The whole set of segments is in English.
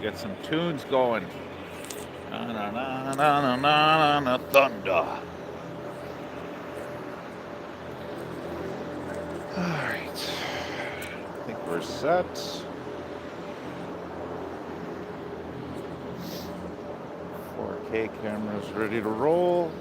Get some tunes going. Na na na na na na na thunder. All right. I think we're set. 4K camera's ready to roll.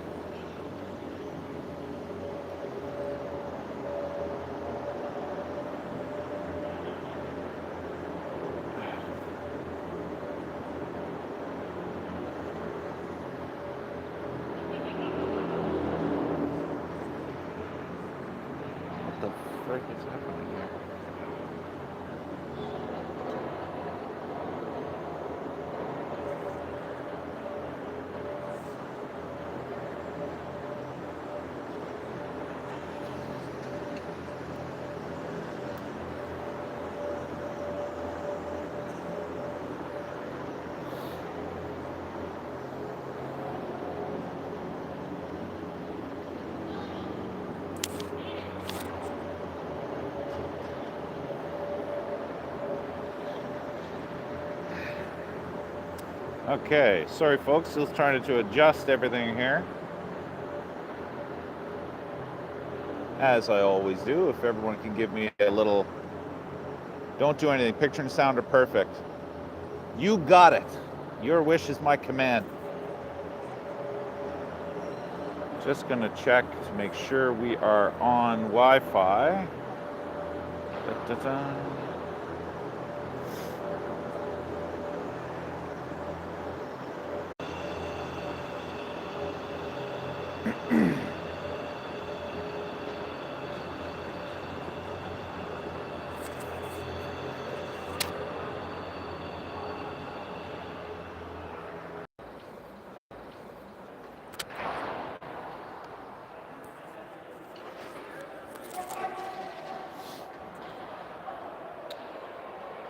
What the frick is happening here? Okay, sorry folks, still trying to adjust everything here. As I always do, if everyone can give me a little, don't do anything, picture and sound are perfect. You got it. Your wish is my command. Just gonna check to make sure we are on Wi-Fi. Da-da-da.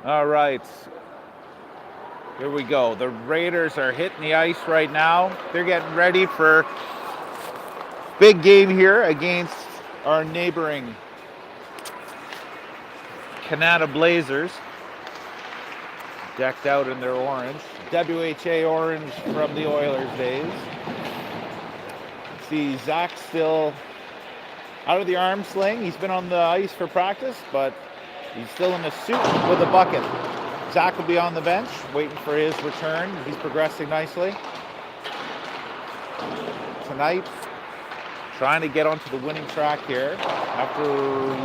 All right, here we go. The Raiders are hitting the ice right now. They're getting ready for big game here against our neighboring Kanata Blazers. Decked out in their orange. WHA orange from the Oilers days. See Zach still out of the arm sling. He's been on the ice for practice, but he's still in a suit with a bucket. Zach will be on the bench, waiting for his return. He's progressing nicely. Tonight, trying to get onto the winning track here after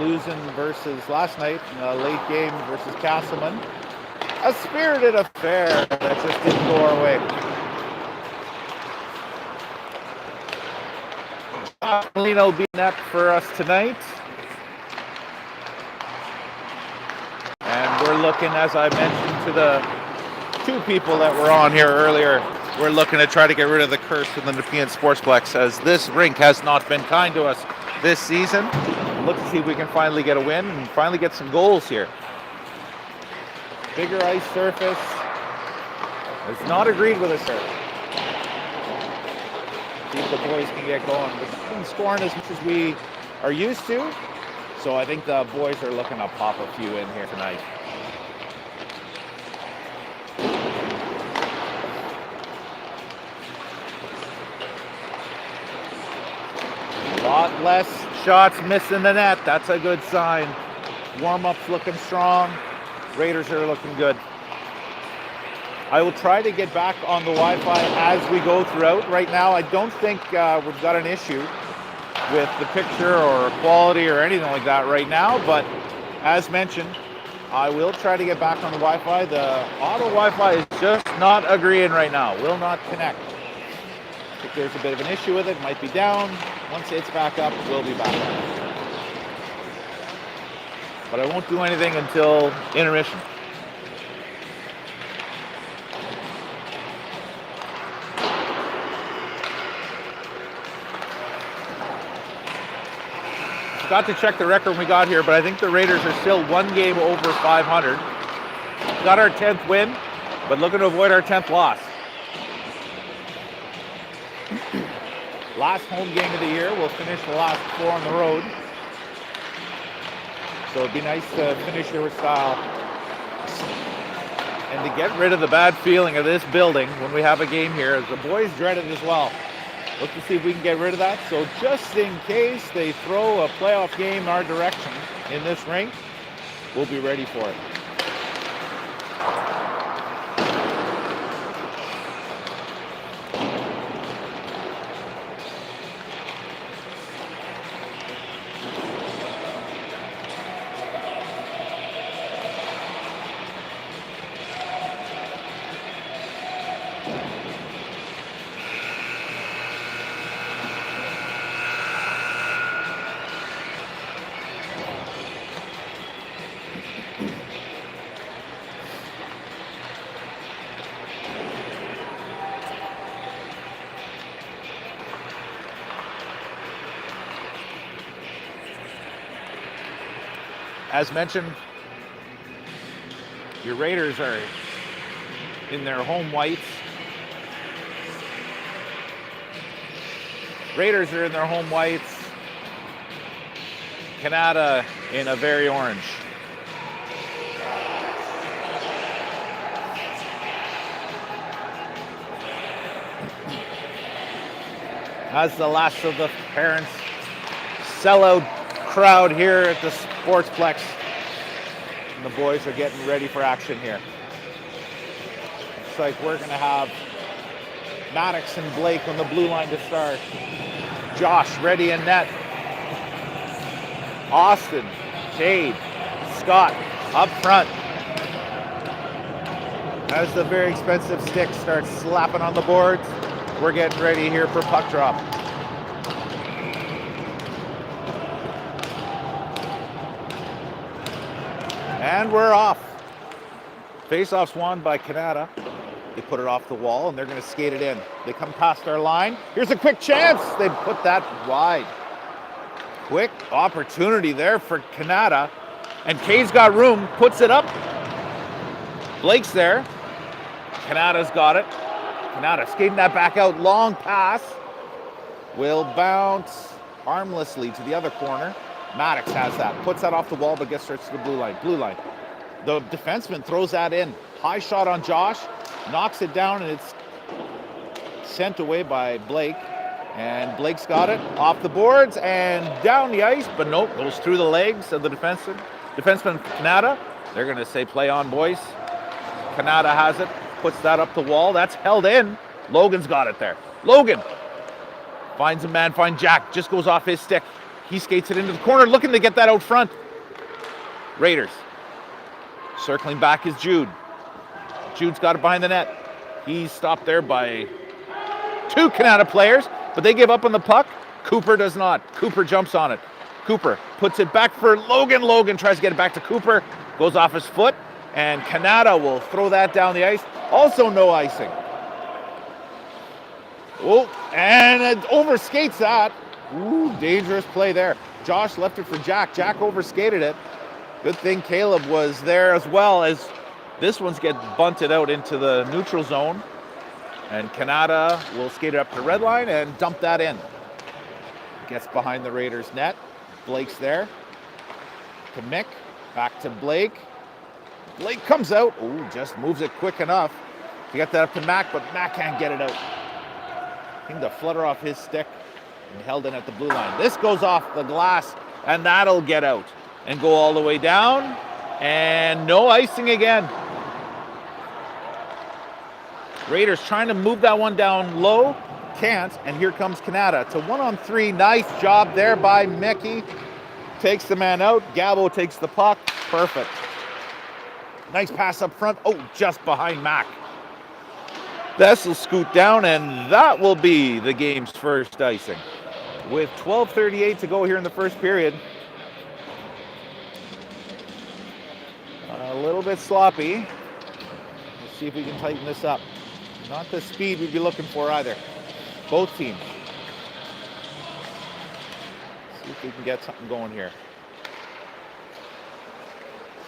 losing versus last night in a late game versus Castleman. A spirited affair that just didn't go our way. Lino being up for us tonight. And we're looking, as I mentioned to the two people that were on here earlier, we're looking to try to get rid of the curse of the Nepean Sportsplex, as this rink has not been kind to us this season. Look to see if we can finally get a win and finally get some goals here. Bigger ice surface. It's not agreed with us here. See if the boys can get going. We've been scoring as much as we are used to, so I think the boys are looking to pop a few in here tonight. A lot less shots missing the net. That's a good sign. Warm-up's looking strong. Raiders are looking good. I will try to get back on the Wi-Fi as we go throughout. Right now, I don't think we've got an issue with the picture or quality or anything like that right now, but as mentioned, I will try to get back on the Wi-Fi. The auto Wi-Fi is just not agreeing right now. Will not connect. I think there's a bit of an issue with it. Might be down. Once it's back up, we'll be back up. But I won't do anything until intermission. Forgot to check the record when we got here, but I think the Raiders are still one game over 500. Got our 10th win, but looking to avoid our 10th loss. Last home game of the year. We'll finish the last 4 on the road. So it'd be nice to finish here with style. And to get rid of the bad feeling of this building when we have a game here, the boys dread it as well. Look to see if we can get rid of that. So just in case they throw a playoff game our direction in this rink, we'll be ready for it. As mentioned, your Raiders are in their home whites. Raiders are in their home whites. Kanata in a very orange. As the last of the parents sellout crowd here at the Sportsplex, and the boys are getting ready for action here. Looks like we're going to have Maddox and Blake on the blue line to start. Josh ready in net. Austin, Cade, Scott up front. As the very expensive stick starts slapping on the boards, we're getting ready here for puck drop. And we're off. Face-off's won by Kanata. They put it off the wall, and they're going to skate it in. They come past our line. Here's a quick chance. They put that wide. Quick opportunity there for Kanata. And Cade's got room, puts it up. Blake's there. Kanata's got it. Kanata skating that back out. Long pass. Will bounce harmlessly to the other corner. Maddox has that. Puts that off the wall, but gets straight to the blue line. Blue line. The defenseman throws that in. High shot on Josh. Knocks it down, and it's sent away by Blake. And Blake's got it off the boards and down the ice, but nope, goes through the legs of the defenseman Kanata. They're going to say play on, boys. Kanata has it, puts that up the wall. That's held in. Logan's got it there. Logan finds a man, finds Jack, just goes off his stick. He skates it into the corner, looking to get that out front. Raiders. Circling back is Jude. Jude's got it behind the net. He's stopped there by two Kanata players, but they give up on the puck. Cooper does not. Cooper jumps on it. Cooper puts it back for Logan. Logan tries to get it back to Cooper. Goes off his foot, and Kanata will throw that down the ice. Also no icing. Oh, and it overskates that. Ooh, dangerous play there. Josh left it for Jack. Jack overskated it. Good thing Caleb was there as well, as this one's get bunted out into the neutral zone. And Kanata will skate it up to the red line and dump that in. Gets behind the Raiders net. Blake's there. To Mick. Back to Blake. Blake comes out. Ooh, just moves it quick enough to get that up to Mac, but Mac can't get it out. Seemed to flutter off his stick and held in at the blue line. This goes off the glass, and that'll get out and go all the way down. And no icing again. Raiders trying to move that one down low. Can't. And here comes Kanata. It's a 1-on-3. Nice job there by Mickey. Takes the man out. Gabo takes the puck. Perfect. Nice pass up front. Oh, just behind Mac. This will scoot down, and that will be the game's first icing. With 12:38 to go here in the first period. A little bit sloppy. Let's see if we can tighten this up. Not the speed we'd be looking for either. Both teams. See if we can get something going here.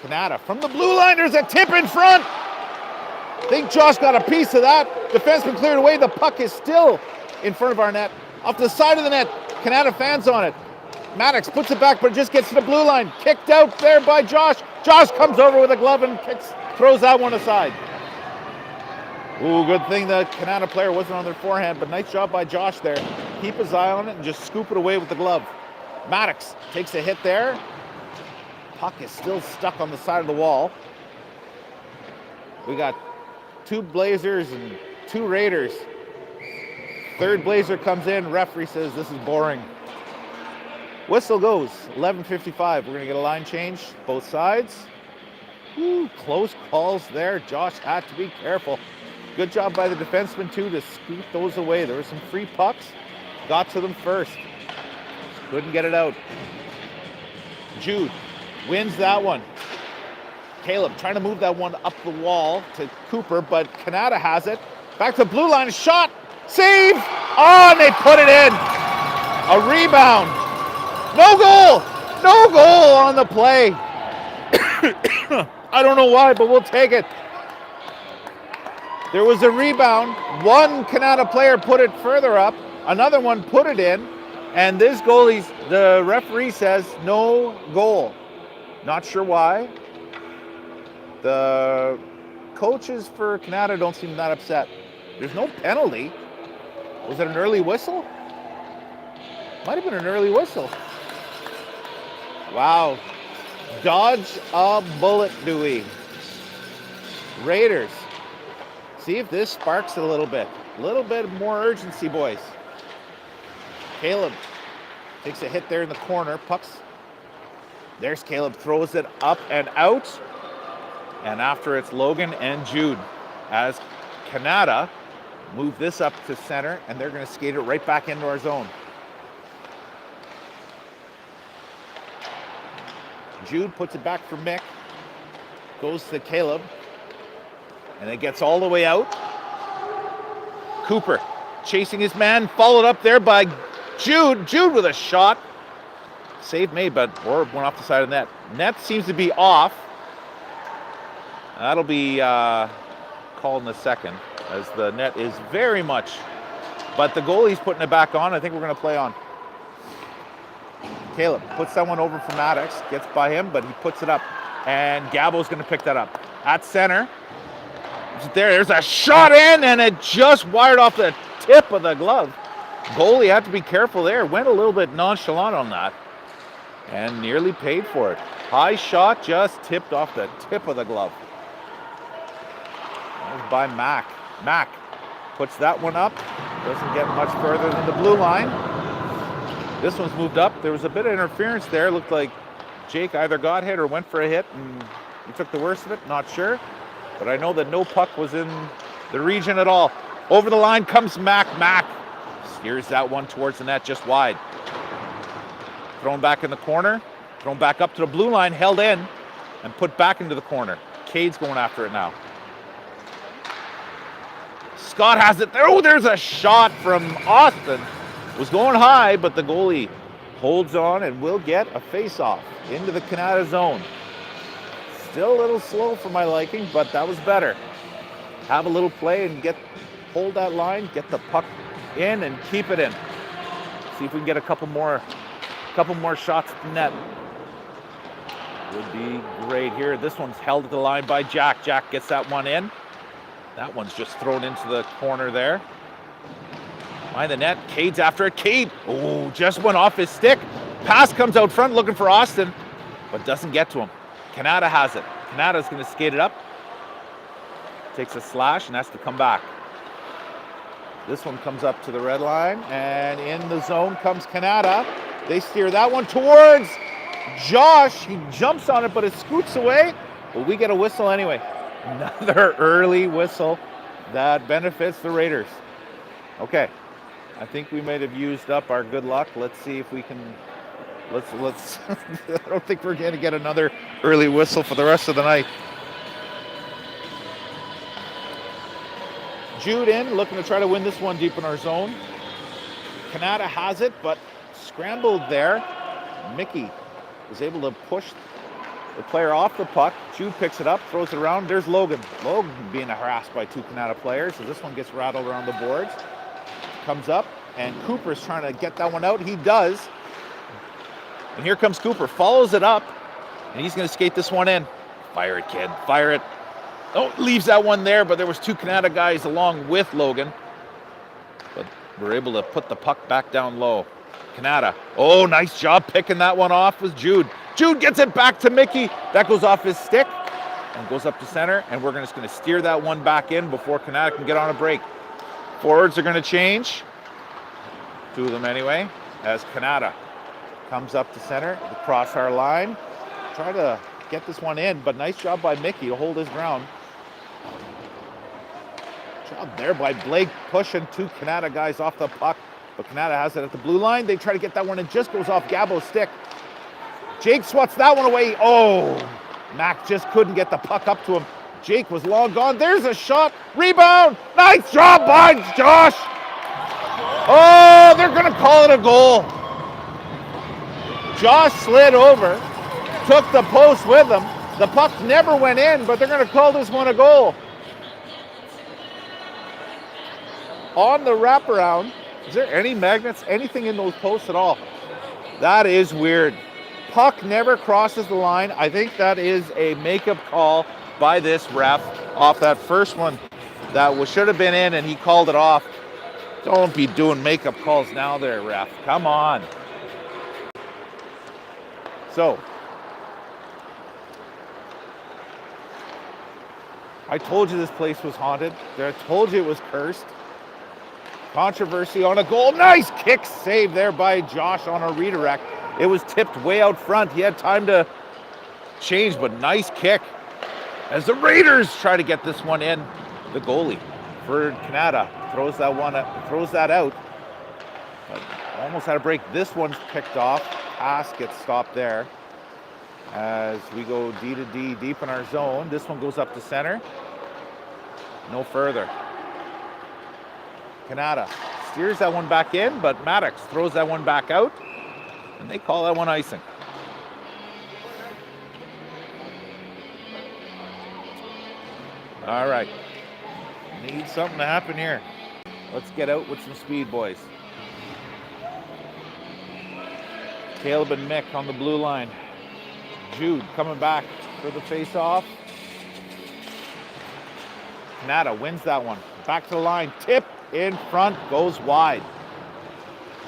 Kanata from the blue line. There's a tip in front. I think Josh got a piece of that. Defenseman cleared away. The puck is still in front of our net. Off the side of the net. Kanata fans on it. Maddox puts it back, but it just gets to the blue line. Kicked out there by Josh. Josh comes over with a glove and throws that one aside. Ooh, good thing the Kanata player wasn't on their forehand, but nice job by Josh there. Keep his eye on it and just scoop it away with the glove. Maddox takes a hit there. Puck is still stuck on the side of the wall. We got 2 Blazers and 2 Raiders. Third Blazer comes in. Referee says this is boring. Whistle goes. 11:55. We're going to get a line change. Both sides. Ooh, close calls there. Josh had to be careful. Good job by the defenseman, too, to scoot those away. There were some free pucks. Got to them first. Couldn't get it out. Jude wins that one. Caleb trying to move that one up the wall to Cooper, but Kanata has it. Back to the blue line. Shot. Save. Oh, and they put it in. A rebound. No goal. No goal on the play. I don't know why, but we'll take it. There was a rebound. One Kanata player put it further up. Another one put it in. And this goalie, the referee says no goal. Not sure why. The coaches for Kanata don't seem that upset. There's no penalty. Was it an early whistle? Might have been an early whistle. Wow. Dodge a bullet, Dewey. Raiders. See if this sparks it a little bit. A little bit more urgency, boys. Caleb takes a hit there in the corner. Pucks. There's Caleb. Throws it up and out. And after it's Logan and Jude. As Kanata move this up to center. And they're going to skate it right back into our zone. Jude puts it back for Mick. Goes to Caleb. And it gets all the way out. Cooper chasing his man. Followed up there by Jude. Jude with a shot. Save made, but Orb went off the side of the net. Net seems to be off. That'll be called in a second, as the net is very much. But the goalie's putting it back on. I think we're going to play on. Caleb puts that one over for Maddox. Gets by him, but he puts it up. And Gabo's going to pick that up. At center. There's a shot in, and it just wired off the tip of the glove. Goalie had to be careful there. Went a little bit nonchalant on that. And nearly paid for it. High shot, just tipped off the tip of the glove. That was by Mac. Mac puts that one up. Doesn't get much further than the blue line. This one's moved up. There was a bit of interference there. Looked like Jake either got hit or went for a hit, and he took the worst of it. Not sure. But I know that no puck was in the region at all. Over the line comes Mac. Mac steers that one towards the net just wide. Thrown back in the corner. Thrown back up to the blue line. Held in and put back into the corner. Cade's going after it now. Scott has it there. Oh, there's a shot from Austin. Was going high, but the goalie holds on and will get a face-off into the Kanata zone. Still a little slow for my liking, but that was better. Have a little play and hold that line, get the puck in and keep it in. See if we can get a couple more shots at the net. Would be great here. This one's held at the line by Jack. Jack gets that one in. That one's just thrown into the corner there. Behind the net, Cade's after it. Cade, oh, just went off his stick. Pass comes out front looking for Austin, but doesn't get to him. Kanata has it. Kanata's going to skate it up. Takes a slash and has to come back. This one comes up to the red line, and in the zone comes Kanata. They steer that one towards Josh. He jumps on it, but it scoots away. But we get a whistle anyway. Another early whistle that benefits the Raiders. Okay, I think we might have used up our good luck. Let's see if we can. Let's. I don't think we're going to get another early whistle for the rest of the night. Jude in, looking to try to win this one deep in our zone. Kanata has it, but scrambled there. Mickey is able to push the player off the puck. Jude picks it up, throws it around. There's Logan. Logan being harassed by 2 Kanata players. So this one gets rattled around the boards. Comes up, and Cooper's trying to get that one out. He does. And here comes Cooper. Follows it up, and he's going to skate this one in. Fire it, kid. Fire it. Oh, leaves that one there, but there was two Kanata guys along with Logan. But we're able to put the puck back down low. Kanata. Oh, nice job picking that one off was Jude. Jude gets it back to Mickey. That goes off his stick and goes up to center. And we're just going to steer that one back in before Kanata can get on a break. Forwards are going to change. Two of them anyway. As Kanata comes up to center, across our line. Try to get this one in, but nice job by Mickey to hold his ground. Job there by Blake pushing two Kanata guys off the puck. But Kanata has it at the blue line. They try to get that one and just goes off Gabo's stick. Jake swats that one away. Oh, Mac just couldn't get the puck up to him. Jake was long gone. There's a shot. Rebound. Nice job by Josh. Oh, they're going to call it a goal. Josh slid over, took the post with him. The puck never went in, but they're going to call this one a goal. On the wraparound, is there any magnets, anything in those posts at all? That is weird. Puck never crosses the line. I think that is a makeup call by this ref off that first one that should have been in, and he called it off. Don't be doing makeup calls now there, ref. Come on. So, I told you this place was haunted. I told you it was cursed. Controversy on a goal. Nice kick save there by Josh on a redirect. It was tipped way out front. He had time to change, but nice kick. As the Raiders try to get this one in, the goalie for Kanata throws that out. But almost had a break. This one's picked off. Pass gets stopped there. As we go D to D deep in our zone. This one goes up to center. No further. Kanata steers that one back in, but Maddox throws that one back out, and they call that one icing. All right. Need something to happen here. Let's get out with some speed, boys. Caleb and Mick on the blue line. Jude coming back for the face-off. Kanata wins that one. Back to the line. Tip in front. Goes wide.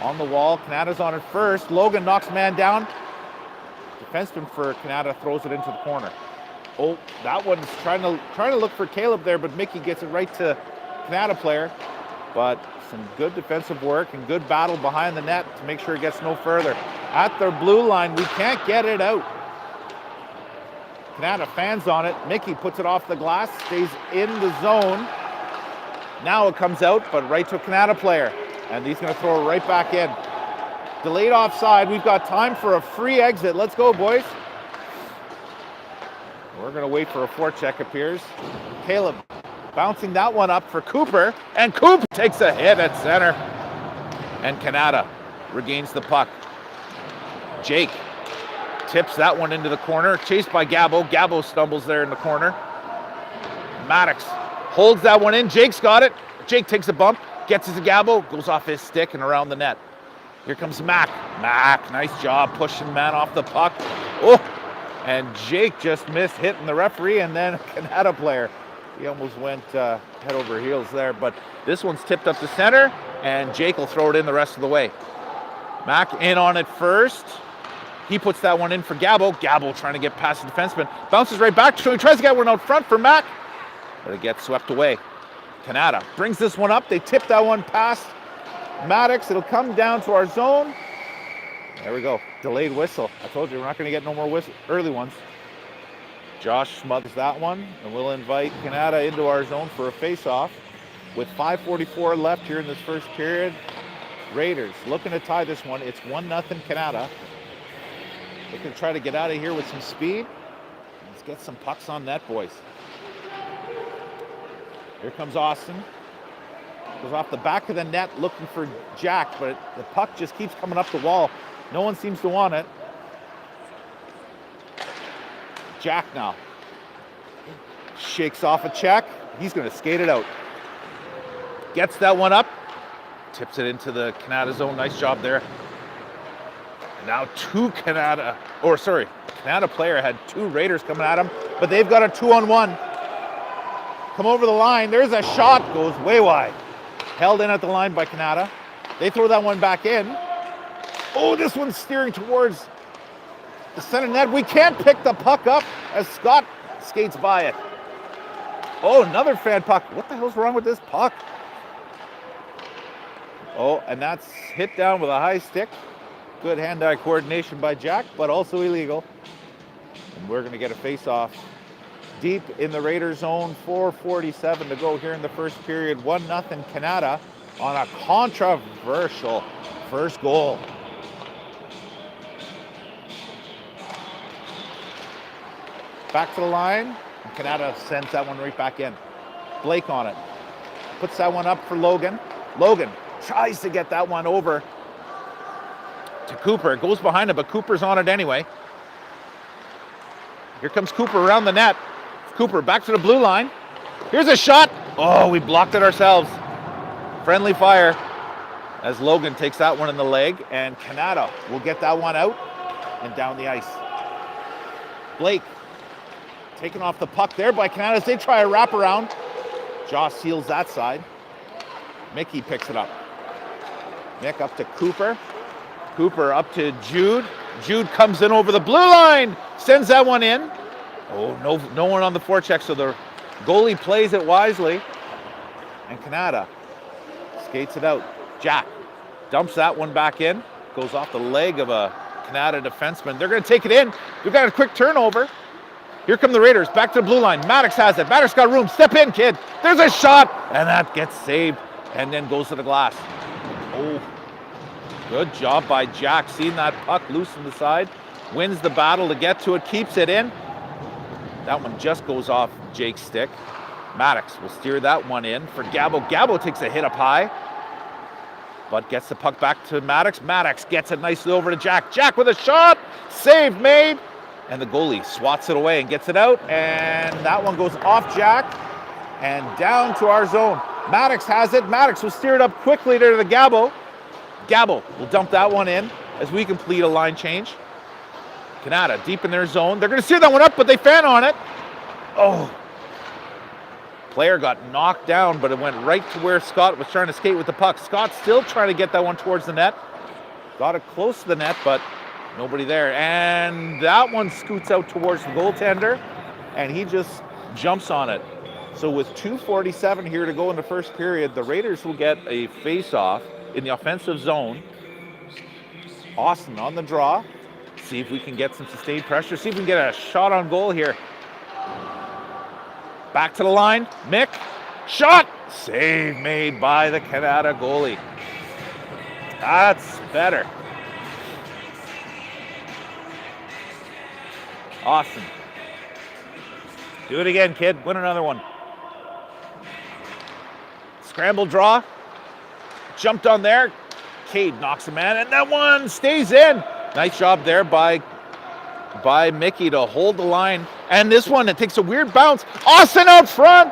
On the wall. Kanata's on it first. Logan knocks man down. Defenseman for Kanata throws it into the corner. Oh, that one's trying to look for Caleb there, but Mickey gets it right to Kanata player. But some good defensive work and good battle behind the net to make sure it gets no further. At their blue line, we can't get it out. Kanata fans on it. Mickey puts it off the glass, stays in the zone. Now it comes out, but right to a Kanata player. And he's going to throw it right back in. Delayed offside. We've got time for a free exit. Let's go, boys. We're going to wait for a forecheck appears. Caleb bouncing that one up for Cooper. And Cooper takes a hit at center. And Kanata regains the puck. Jake tips that one into the corner. Chased by Gabo. Gabo stumbles there in the corner. Maddox holds that one in. Jake's got it. Jake takes a bump. Gets it to Gabo. Goes off his stick and around the net. Here comes Mac. Mac, nice job pushing man off the puck. Oh, and Jake just missed hitting the referee and then a Kanata player. He almost went head over heels there, but this one's tipped up to center and Jake will throw it in the rest of the way. Mac in on it first. He puts that one in for Gabo. Gabo trying to get past the defenseman. Bounces right back to him. He tries to get one out front for Mac, but it gets swept away. Kanata brings this one up. They tip that one past Maddox. It'll come down to our zone. There we go. Delayed whistle. I told you we're not going to get no more early ones. Josh smothers that one, and we'll invite Kanata into our zone for a face-off. With 5:44 left here in this first period, Raiders looking to tie this one. It's 1-0 Kanata. They can try to get out of here with some speed. Let's get some pucks on net, boys. Here comes Austin. Goes off the back of the net looking for Jack, but the puck just keeps coming up the wall. No one seems to want it. Jack now. Shakes off a check. He's going to skate it out. Gets that one up. Tips it into the Kanata zone. Nice job there. And now Kanata player had two Raiders coming at him, but they've got a 2-on-1. come over the line. There's a shot, goes way wide. Held in at the line by Kanata. They throw that one back in. Oh, this one's steering towards the center net. We can't pick the puck up as Scott skates by it. Oh, another fan puck. What the hell's wrong with this puck? Oh, and that's hit down with a high stick. Good hand-eye coordination by Jack, but also illegal. And we're going to get a face-off deep in the Raiders zone. 4:47 to go here in the first period. 1-0 Kanata on a controversial first goal. Back to the line. Kanata sends that one right back in. Blake on it. Puts that one up for Logan. Logan tries to get that one over to Cooper. It goes behind him, but Cooper's on it anyway. Here comes Cooper around the net. Cooper back to the blue line. Here's a shot. Oh, we blocked it ourselves. Friendly fire as Logan takes that one in the leg, and Kanata will get that one out and down the ice. Blake taken off the puck there by Kanata as they try a wraparound. Josh seals that side. Mickey picks it up. Nick up to Cooper. Cooper up to Jude. Jude comes in over the blue line. Sends that one in. Oh, no one on the forecheck, so the goalie plays it wisely. And Kanata skates it out. Jack dumps that one back in. Goes off the leg of a Kanata defenseman. They're going to take it in. We've got a quick turnover. Here come the Raiders, back to the blue line. Maddox has it. Maddox got room. Step in, kid. There's a shot, and that gets saved and then goes to the glass. Oh, good job by Jack. Seeing that puck loose on the side. Wins the battle to get to it, keeps it in. That one just goes off Jake's stick. Maddox will steer that one in for Gabo. Gabo takes a hit up high, but gets the puck back to Maddox. Maddox gets it nicely over to Jack. Jack with a shot. Save made. And the goalie swats it away and gets it out. And that one goes off Jack and down to our zone. Maddox has it. Maddox will steer it up quickly there to the Gabo. Gabo will dump that one in as we complete a line change. Kanata deep in their zone. They're going to steer that one up, but they fan on it. Oh. Player got knocked down, but it went right to where Scott was trying to skate with the puck. Scott still trying to get that one towards the net. Got it close to the net, but nobody there. And that one scoots out towards the goaltender, and he just jumps on it. So with 2:47 here to go in the first period, the Raiders will get a face-off in the offensive zone. Austin on the draw. See if we can get some sustained pressure. See if we can get a shot on goal here. Back to the line. Mick. Shot. Save made by the Kanata goalie. That's better. Austin. Do it again, kid. Win another one. Scramble draw. Jumped on there. Cade knocks a man, and that one stays in. Nice job there by Mickey to hold the line. And this one, it takes a weird bounce. Austin out front.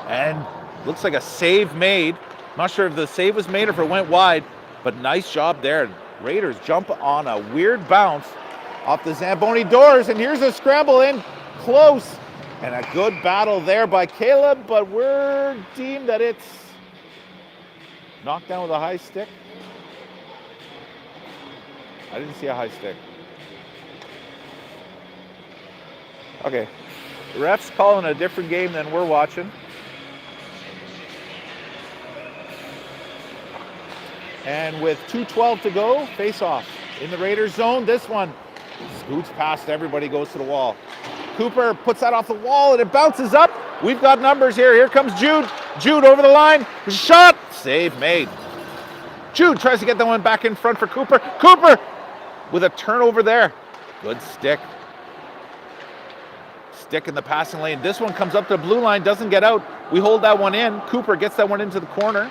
And looks like a save made. Not sure if the save was made or if it went wide, but nice job there. Raiders jump on a weird bounce off the Zamboni doors, and here's a scramble in close. And a good battle there by Caleb, but we're deemed that it's knocked down with a high stick. I didn't see a high stick. Okay, the ref's calling a different game than we're watching. And with 2:12 to go, face off in the Raiders zone. This one scoots past everybody, goes to the wall. Cooper puts that off the wall and it bounces up. We've got numbers here. Here comes Jude. Jude over the line. Shot. Save made. Jude tries to get that one back in front for Cooper. Cooper with a turnover there. Good stick. Stick in the passing lane. This one comes up to the blue line, doesn't get out. We hold that one in. Cooper gets that one into the corner.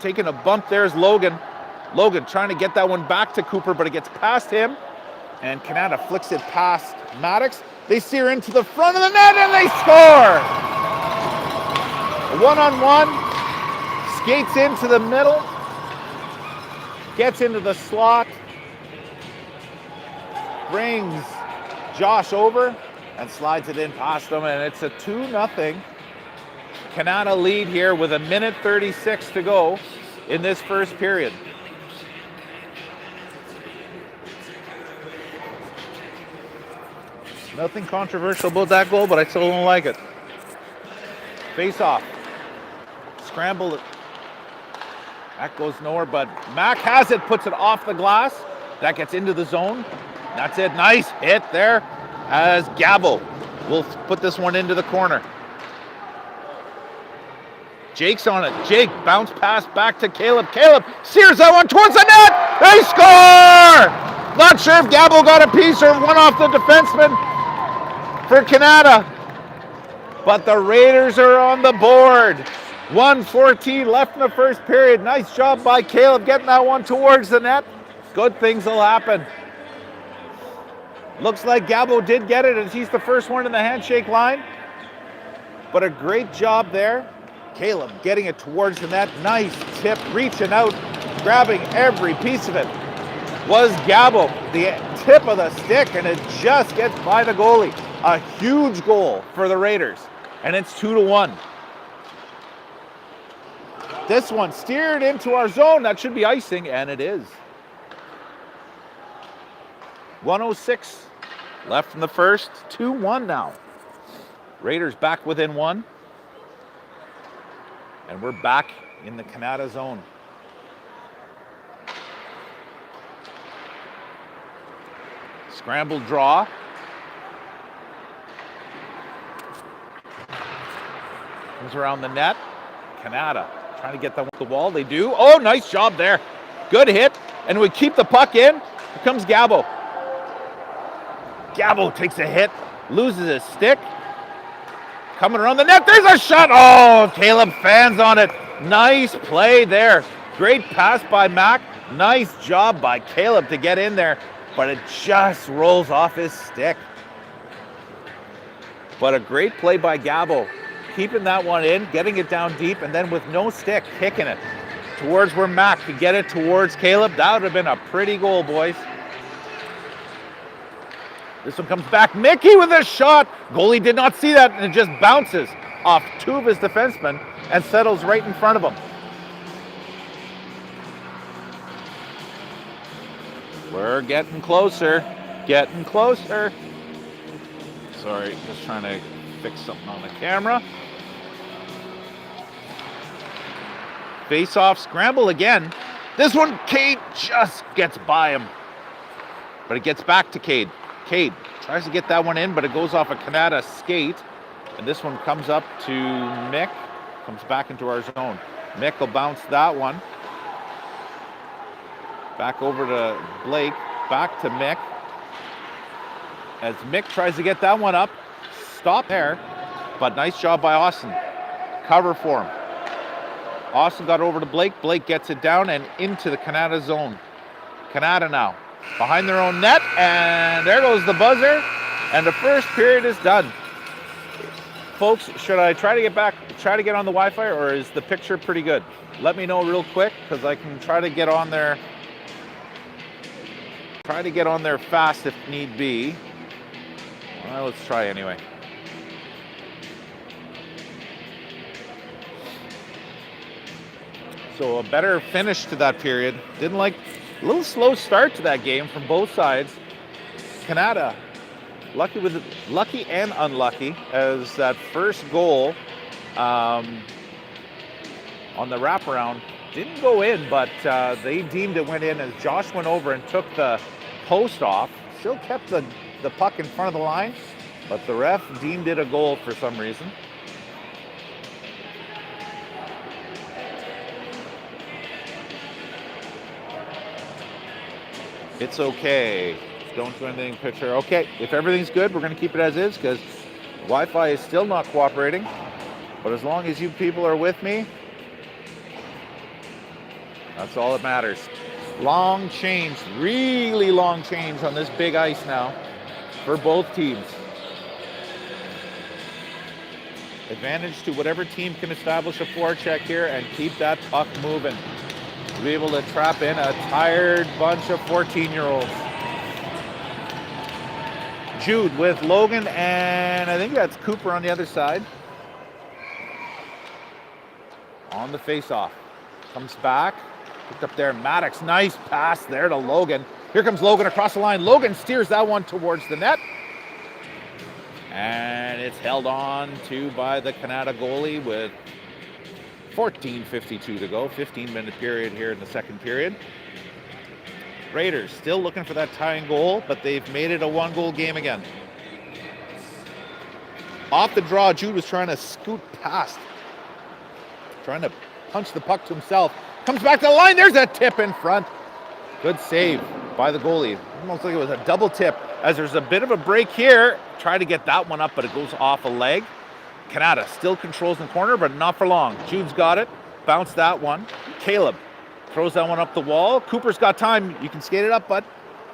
Taking a bump there is Logan. Logan trying to get that one back to Cooper, but it gets past him. And Kanata flicks it past Maddox. They steer into the front of the net and they score! A one-on-one. Skates into the middle. Gets into the slot. Brings Josh over and slides it in past him. And it's a 2-0 Kanata lead here with 1:36 to go in this first period. Nothing controversial about that goal, but I still don't like it. Face off. Scramble it. That goes nowhere, but Mac has it, puts it off the glass. That gets into the zone. That's it. Nice hit there as Gabo will put this one into the corner. Jake's on it. Jake, bounce pass back to Caleb. Caleb sears that one towards the net. They score! Not sure if Gabo got a piece or one off the defenseman for Kanata. But the Raiders are on the board. 1:14 left in the first period. Nice job by Caleb getting that one towards the net. Good things will happen. Looks like Gabo did get it as he's the first one in the handshake line. But a great job there. Caleb getting it towards the net. Nice tip, reaching out, grabbing every piece of it. Was Gabo, the tip of the stick, and it just gets by the goalie. A huge goal for the Raiders, and it's 2-1. This one steered into our zone. That should be icing, and it is. 1:06 left in the first. 2-1 now. Raiders back within one. And we're back in the Kanata zone. Scramble draw. Comes around the net. Kanata trying to get that with the wall. They do. Oh, nice job there. Good hit. And we keep the puck in. Here comes Gabo. Gabo takes a hit. Loses his stick. Coming around the net. There's a shot. Oh, Caleb fans on it. Nice play there. Great pass by Mac. Nice job by Caleb to get in there. But it just rolls off his stick. But a great play by Gabo. Keeping that one in, getting it down deep, and then with no stick, kicking it towards where Mac could get it towards Caleb. That would have been a pretty goal, boys. This one comes back. Mickey with a shot. Goalie did not see that, and it just bounces off two of his defensemen and settles right in front of him. We're getting closer. Getting closer. Sorry, just trying to fix something on the camera. Face off, scramble again. This one, Cade just gets by him. But it gets back to Cade. Cade tries to get that one in, but it goes off a Kanata skate. And this one comes up to Mick. Comes back into our zone. Mick will bounce that one. Back over to Blake. Back to Mick. As Mick tries to get that one up. Stop there. But nice job by Austin. Cover for him. Austin got over to Blake. Blake gets it down and into the Kanata zone. Kanata now. Behind their own net, and there goes the buzzer, and the first period is done. Folks, should I try to get on the Wi-Fi, or is the picture pretty good? Let me know real quick, because I can try to get on there. Try to get on there fast if need be. Well, let's try anyway. So a better finish to that period. Didn't like. A little slow start to that game from both sides. Kanata, lucky and unlucky, as that first goal on the wraparound didn't go in, but they deemed it went in as Josh went over and took the post off. Still kept the puck in front of the line, but the ref deemed it a goal for some reason. It's okay. Don't do anything, picture. Okay, if everything's good, we're going to keep it as is because Wi-Fi is still not cooperating. But as long as you people are with me, that's all that matters. Long change, really long change on this big ice now for both teams. Advantage to whatever team can establish a forecheck here and keep that puck moving. To be able to trap in a tired bunch of 14-year-olds. Jude with Logan, and I think that's Cooper on the other side. on the face-off. Comes back, picked up there. Maddox, nice pass there to Logan. Here comes Logan across the line. Logan steers that one towards the net. And it's held on to by the Kanata goalie with 14:52 to go. 15-minute period here in the second period. Raiders still looking for that tying goal, but they've made it a one-goal game again. Off the draw, Jude was trying to scoot past, trying to punch the puck to himself. Comes back to the line. There's a tip in front. Good save by the goalie. Almost like it was a double tip, as there's a bit of a break here. Try to get that one up, but it goes off a leg. Kanata still controls in the corner, but not for long. Jude's got it. Bounce that one. Caleb throws that one up the wall. Cooper's got time. You can skate it up, but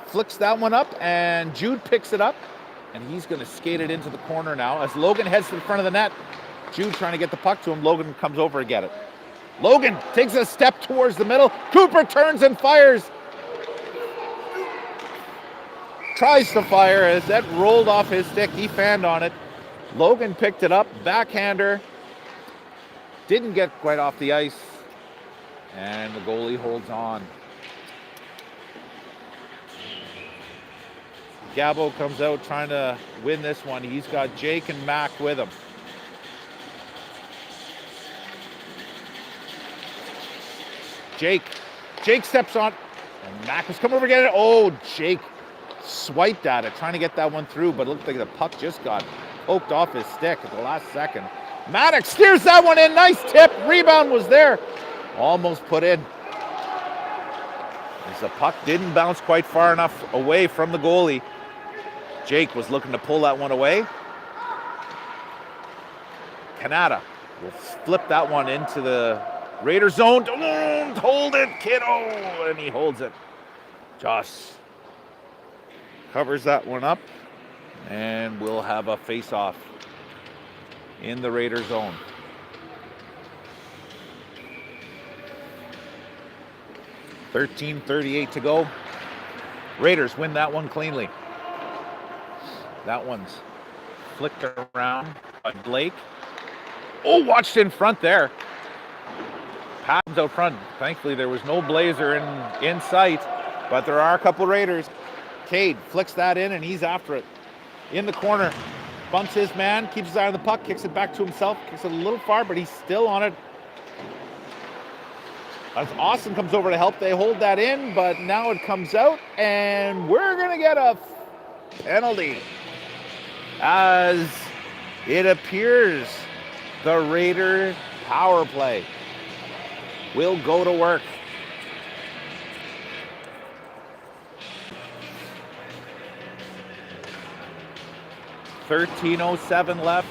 flicks that one up, and Jude picks it up, and he's going to skate it into the corner now as Logan heads to the front of the net. Jude trying to get the puck to him. Logan comes over to get it. Logan takes a step towards the middle. Cooper turns and fires. Tries to fire as that rolled off his stick. He fanned on it. Logan picked it up. Backhander. Didn't get quite off the ice. And the goalie holds on. Gabo comes out trying to win this one. He's got Jake and Mac with him. Jake steps on, and Mac was coming over to get it. Oh, Jake swiped at it, trying to get that one through, but it looked like the puck just got poked off his stick at the last second. Maddox steers that one in. Nice tip. Rebound was there. Almost put in. As the puck didn't bounce quite far enough away from the goalie. Jake was looking to pull that one away. Kanata will flip that one into the Raider zone. Don't hold it, kiddo. And he holds it. Josh covers that one up. And we'll have a face-off in the Raider zone. .38 to go. Raiders win that one cleanly. That one's flicked around by Blake. Oh, watched in front there. Pass out front. Thankfully, there was no Blazer in sight, but there are a couple Raiders. Cade flicks that in, and he's after it. In the corner. Bumps his man, keeps his eye on the puck, kicks it back to himself, kicks it a little far, but he's still on it. As Austin comes over to help, they hold that in, but now it comes out, and we're going to get a penalty. As it appears the Raider power play will go to work. .13:07 left.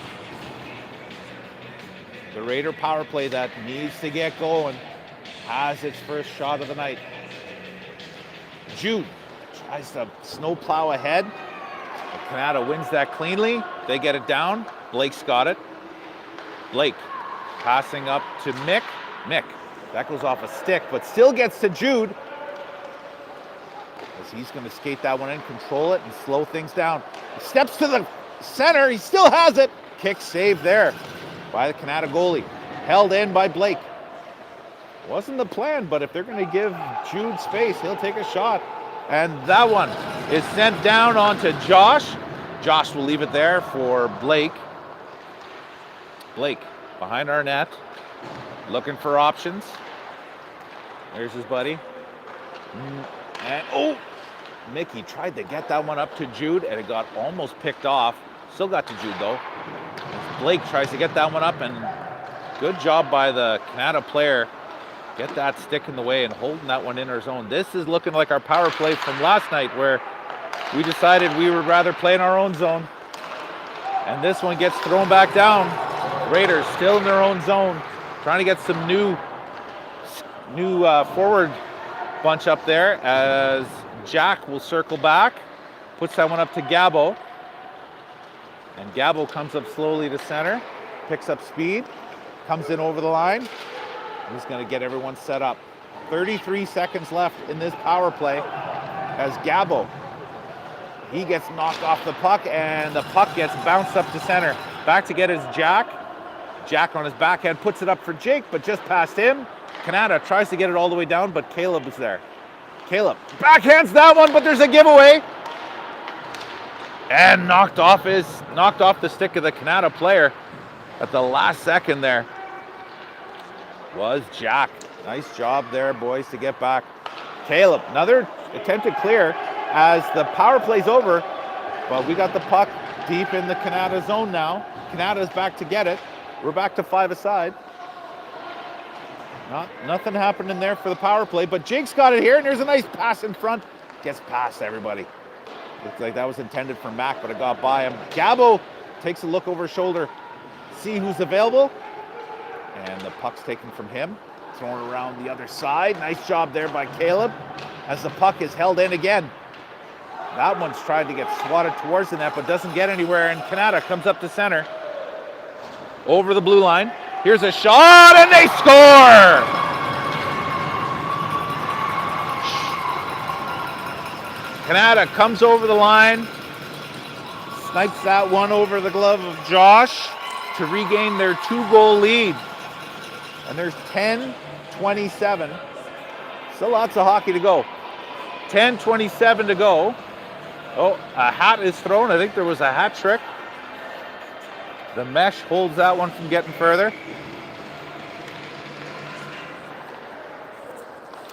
The Raider power play that needs to get going has its first shot of the night. Jude tries to snowplow ahead. Kanata wins that cleanly. They get it down. Blake's got it. Blake passing up to Mick. Mick, that goes off a stick, but still gets to Jude. As he's going to skate that one in, control it, and slow things down. He steps to the center. He still has it. Kick save there by the Kanata goalie. Held in by Blake. Wasn't the plan, but if they're going to give Jude space, he'll take a shot. And that one is sent down onto Josh. Josh will leave it there for Blake. Blake behind our net, looking for options. There's his buddy. And oh, Mickey tried to get that one up to Jude, and it got almost picked off. Still got to Jude, though. As Blake tries to get that one up, and good job by the Kanata player. Get that stick in the way and holding that one in our zone. This is looking like our power play from last night, where we decided we would rather play in our own zone. And this one gets thrown back down. Raiders still in their own zone, trying to get some new forward bunch up there, as Jack will circle back, puts that one up to Gabo. And Gabo comes up slowly to center, picks up speed, comes in over the line. He's going to get everyone set up. 33 seconds left in this power play as Gabo, he gets knocked off the puck, and the puck gets bounced up to center. Back to get his Jack. Jack on his backhand puts it up for Jake, but just past him. Kanata tries to get it all the way down, but Caleb is there. Caleb backhands that one, but there's a giveaway. And knocked off the stick of the Kanata player at the last second there. Was Jack. Nice job there, boys, to get back. Caleb, another attempted clear as the power play's over, but we got the puck deep in the Kanata zone now. Kanata's back to get it. We're back to 5-a-side. Nothing happening there for the power play, but Jake's got it here, and there's a nice pass in front. Gets past everybody. Looks like that was intended for Mac, but it got by him. Gabo takes a look over his shoulder, see who's available, and the puck's taken from him. Thrown around the other side. Nice job there by Caleb as the puck is held in again. That one's tried to get swatted towards the net, but doesn't get anywhere, and Kanata comes up to center. Over the blue line. Here's a shot, and they score! Kanata comes over the line, snipes that one over the glove of Josh to regain their 2-goal lead. And there's 10:27. Still lots of hockey to go. 10:27 to go. Oh, a hat is thrown. I think there was a hat trick. The mesh holds that one from getting further.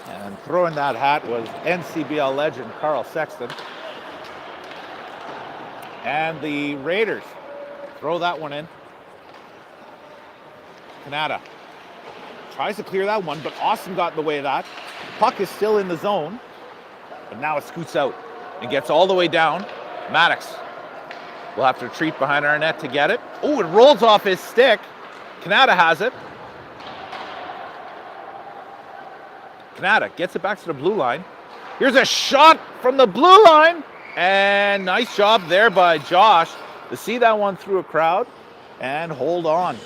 And throwing that hat was NCBL legend Carl Sexton. And the Raiders throw that one in. Kanata tries to clear that one, but Austin got in the way of that. Puck is still in the zone, but now it scoots out and gets all the way down. Maddox will have to retreat behind our net to get it. Oh, it rolls off his stick. Kanata has it. Kanata gets it back to the blue line. Here's a shot from the blue line, and nice job there by Josh to see that one through a crowd and hold on.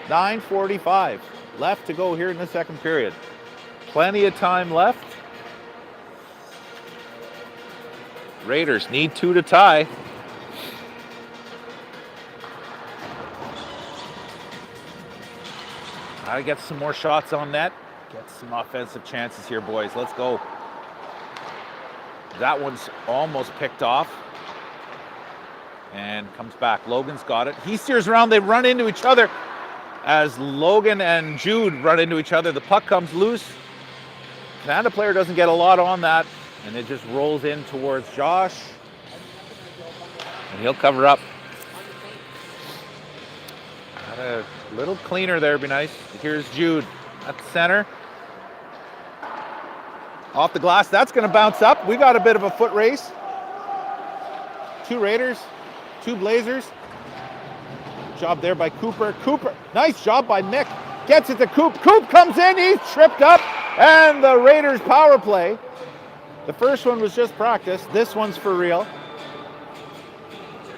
9:45 left to go here in the second period. Plenty of time left. Raiders need 2 to tie. Gotta get some more shots on net. Get some offensive chances here, boys. Let's go. That one's almost picked off. And comes back. Logan's got it. He steers around. They run into each other. As Logan and Jude run into each other, the puck comes loose. Kanata player doesn't get a lot on that, and it just rolls in towards Josh. And he'll cover up. Got a little cleaner there, be nice. Here's Jude at the center. Off the glass, that's going to bounce up. We got a bit of a foot race. 2 Raiders, 2 Blazers. Job there by Cooper. Nice job by Mick. Gets it to Coop. Coop comes in, he's tripped up, and the Raiders power play. The first one was just practice. This one's for real.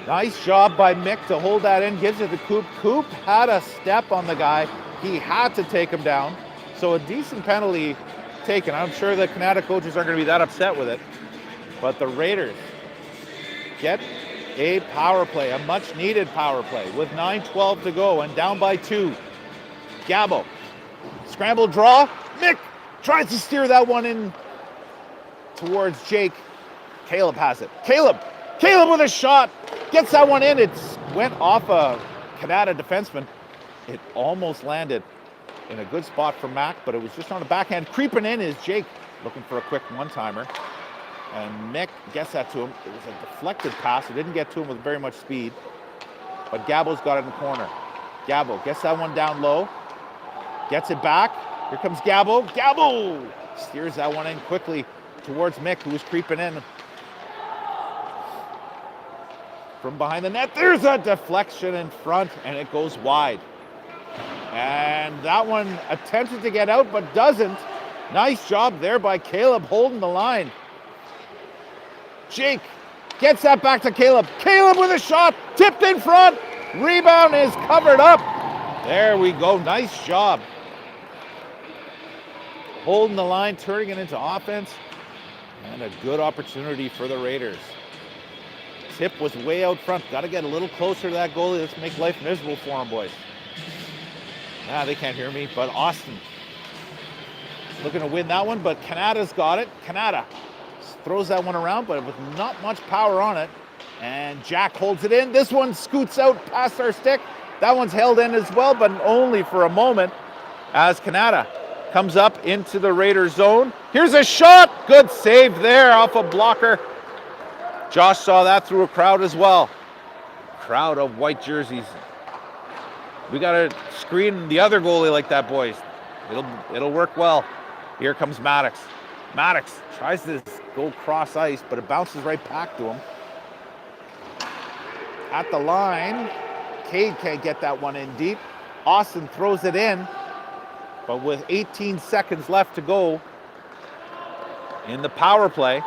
Nice job by Mick to hold that in. Gives it to Coop. Coop had a step on the guy. He had to take him down. So a decent penalty taken. I'm sure the Kanata coaches aren't going to be that upset with it. But the Raiders get a power play, a much needed power play with 9:12 to go and down by 2. Gabo, scramble draw. Mick tries to steer that one in towards Jake. Caleb has it. Caleb with a shot. Gets that one in. It went off a Kanata defenseman. It almost landed in a good spot for Mac, but it was just on the backhand. Creeping in is Jake, looking for a quick one-timer. And Mick gets that to him. It was a deflected pass. It didn't get to him with very much speed. But Gabo's got it in the corner. Gabo gets that one down low. Gets it back. Here comes Gabo. Gabo steers that one in quickly towards Mick, who was creeping in. From behind the net, there's a deflection in front, and it goes wide. And that one attempted to get out, but doesn't. Nice job there by Caleb holding the line. Jake gets that back to Caleb. Caleb with a shot, tipped in front. Rebound is covered up. There we go, nice job. Holding the line, turning it into offense. And a good opportunity for the Raiders. Tip was way out front. Got to get a little closer to that goalie. Let's make life miserable for him, boys. They can't hear me, but Austin looking to win that one, but Kanata's got it. Kanata throws that one around, but with not much power on it. And Jack holds it in. This one scoots out past our stick. That one's held in as well, but only for a moment as Kanata comes up into the Raiders zone. Here's a shot. Good save there off a blocker. Josh saw that through a crowd as well. Crowd of white jerseys. We got to screen the other goalie like that, boys. It'll work well. Here comes Maddox. Maddox tries to go cross ice, but it bounces right back to him. At the line, Cade can't get that one in deep. Austin throws it in, but with 18 seconds left to go in the power play,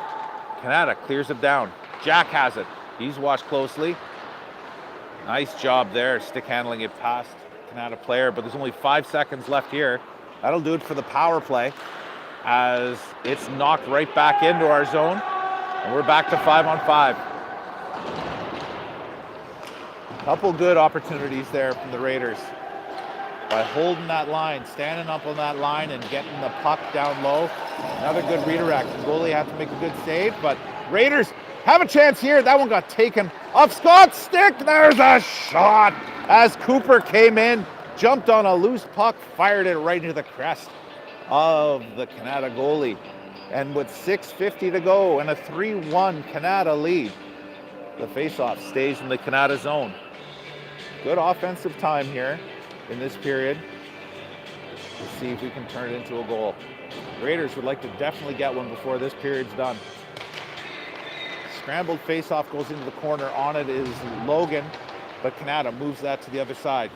Kanata clears it down. Jack has it. He's watched closely. Nice job there, stick handling it past Kanata player, but there's only 5 seconds left here. That'll do it for the power play as it's knocked right back into our zone, and we're back to 5-on-5. Couple good opportunities there from the Raiders by holding that line, standing up on that line and getting the puck down low. Another good redirect. The goalie had to make a good save, but Raiders have a chance here. That one got taken off Scott's stick. There's a shot as Cooper came in, jumped on a loose puck, fired it right into the crest of the Kanata goalie. And with 6:50 to go and a 3-1 Kanata lead, the faceoff stays in the Kanata zone. Good offensive time here in this period to see if we can turn it into a goal. The Raiders would like to definitely get one before this period's done. Scrambled faceoff goes into the corner. On it is Logan, but Kanata moves that to the other side.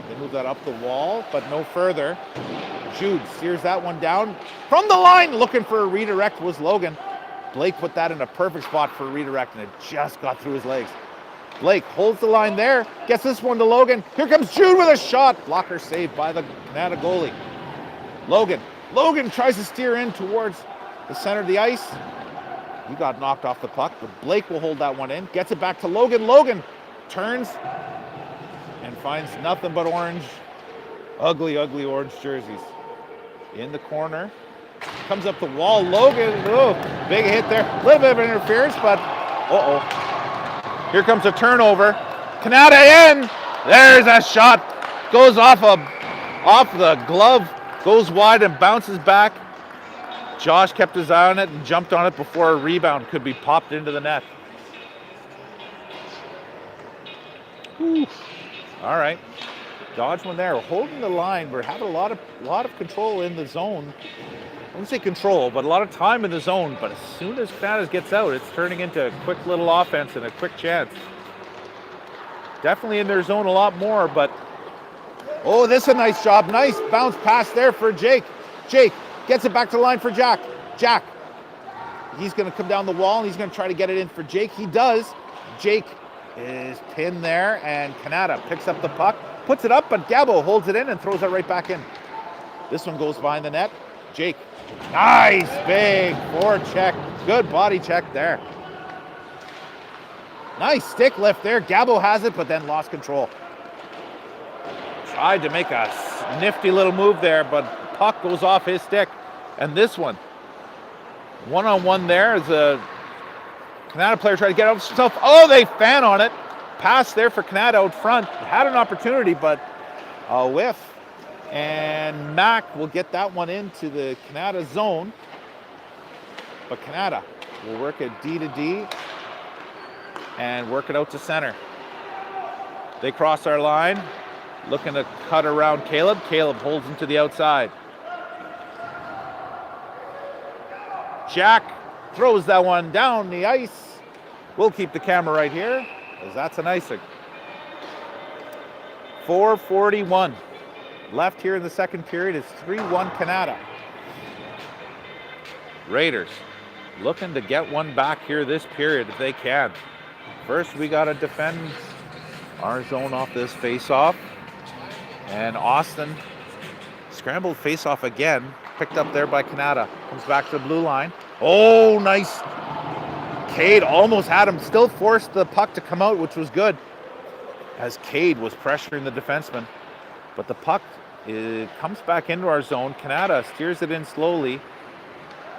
They move that up the wall, but no further. Jude steers that one down from the line. Looking for a redirect was Logan. Blake put that in a perfect spot for a redirect, and it just got through his legs. Blake holds the line there, gets this one to Logan. Here comes Jude with a shot. Blocker saved by the Kanata goalie. Logan tries to steer in towards the center of the ice. He got knocked off the puck, but Blake will hold that one in. Gets it back to Logan. Logan turns and finds nothing but orange, ugly orange jerseys. In the corner, comes up the wall. Logan, big hit there. A little bit of interference, but here comes a turnover. Kanata in. There's a shot. Goes off the glove, goes wide and bounces back. Josh kept his eye on it and jumped on it before a rebound could be popped into the net. Whew. All right. Dodge one there. We're holding the line. We're having a lot of control in the zone. I wouldn't say control, but a lot of time in the zone. But as soon as Kanata gets out, it's turning into a quick little offense and a quick chance. Definitely in their zone a lot more, but this is a nice job. Nice bounce pass there for Jake. Jake gets it back to the line for Jack. Jack, he's going to come down the wall and he's going to try to get it in for Jake. He does. Jake is pinned there, and Kanata picks up the puck, puts it up, but Gabo holds it in and throws it right back in. This one goes behind the net. Jake, nice big forward check. Good body check there. Nice stick lift there. Gabo has it, but then lost control. Tried to make a nifty little move there, but puck goes off his stick. And this one, one-on-one there as a Kanata player tried to get out himself. They fan on it. Pass there for Kanata out front. Had an opportunity, but a whiff. And Mac will get that one into the Kanata zone. But Kanata will work it D to D and work it out to center. They cross our line, looking to cut around Caleb. Caleb holds him to the outside. Jack throws that one down the ice. We'll keep the camera right here, as that's an icing. 4:41 left here in the second period. It's 3-1 Kanata. Raiders looking to get one back here this period if they can. First, we got to defend our zone off this face-off. And Austin scrambled face-off again. Picked up there by Kanata. Comes back to the blue line. Oh, nice. Cade almost had him. Still forced the puck to come out, which was good, as Cade was pressuring the defenseman. But the puck It comes back into our zone. Kanata steers it in slowly,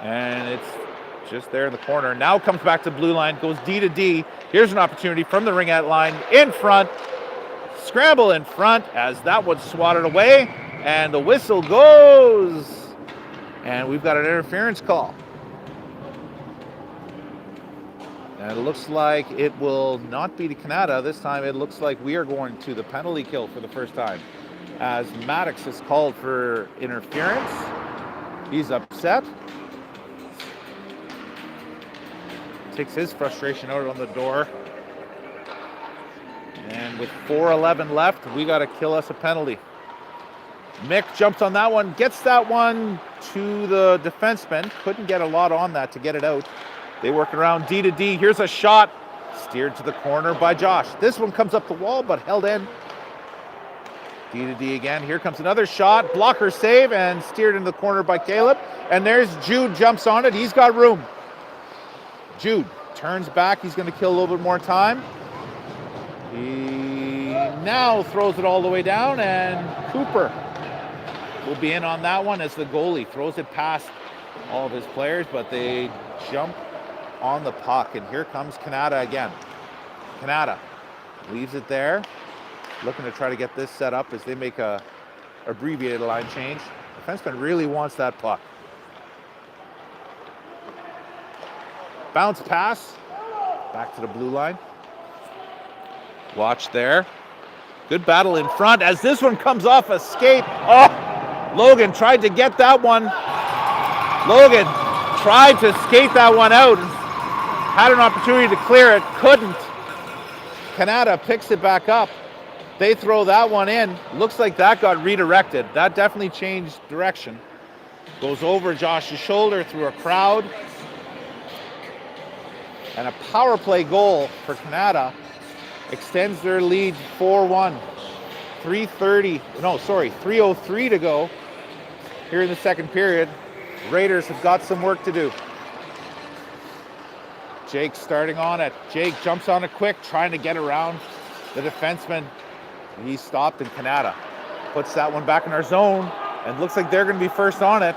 and it's just there in the corner. Now comes back to blue line, goes D to D. Here's an opportunity from the ringette line in front. Scramble in front as that was swatted away, and the whistle goes. And we've got an interference call. And it looks like it will not be to Kanata. This time it looks like we are going to the penalty kill for the first time, as Maddox is called for interference. He's upset. Takes his frustration out on the door. And with 4:11 left, we got to kill us a penalty. Mick jumps on that one, gets that one to the defenseman. Couldn't get a lot on that to get it out. They work around D to D. Here's a shot, steered to the corner by Josh. This one comes up the wall, but held in. D to D again. Here comes another shot. Blocker save and steered into the corner by Caleb. And there's Jude, jumps on it. He's got room. Jude turns back. He's going to kill a little bit more time. He now throws it all the way down, and Cooper will be in on that one as the goalie throws it past all of his players, but they jump on the puck. And here comes Kanata again. Kanata leaves it there, looking to try to get this set up as they make a abbreviated line change. The defenseman really wants that puck. Bounce pass back to the blue line. Watch there. Good battle in front as this one comes off a skate. Oh, Logan tried to get that one. Logan tried to skate that one out. Had an opportunity to clear it, couldn't. Kanata picks it back up. They throw that one in. Looks like that got redirected. That definitely changed direction. Goes over Josh's shoulder through a crowd. And a power play goal for Kanata extends their lead 4-1. 3:03 to go here in the second period. Raiders have got some work to do. Jake starting on it. Jake jumps on it quick, trying to get around the defenseman. He stopped, and Kanata puts that one back in our zone, and looks like they're going to be first on it.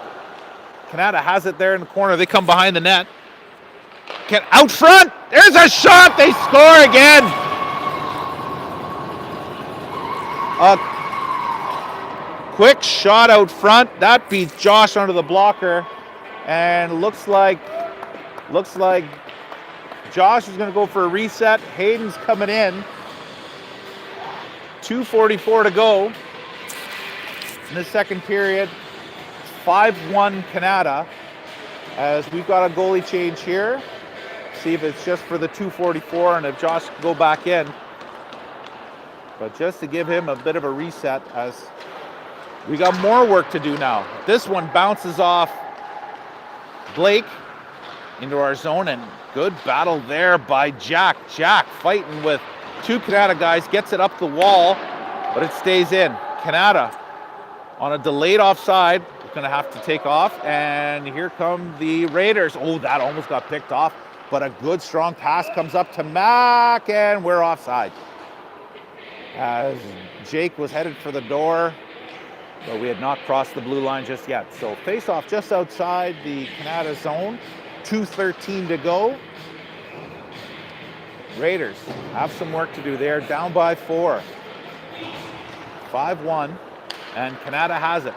Kanata has it there in the corner. They come behind the net. Get out front. There's a shot. They score again. A quick shot out front. That beats Josh under the blocker. And looks like Josh is going to go for a reset. Hayden's coming in. 2:44 to go in the second period. 5-1 Kanata. As we've got a goalie change here. See if it's just for the 2:44 and if Josh can go back in. But just to give him a bit of a reset, as we got more work to do now. This one bounces off Blake into our zone, and good battle there by Jack. Jack fighting with two Kanata guys, gets it up the wall, but it stays in. Kanata on a delayed offside, is going to have to take off, and here come the Raiders. Oh, that almost got picked off, but a good strong pass comes up to Mac, and we're offside. As Jake was headed for the door, but we had not crossed the blue line just yet. So face off just outside the Kanata zone. 2:13 to go. Raiders have some work to do. They're down by 4. 5-1, and Kanata has it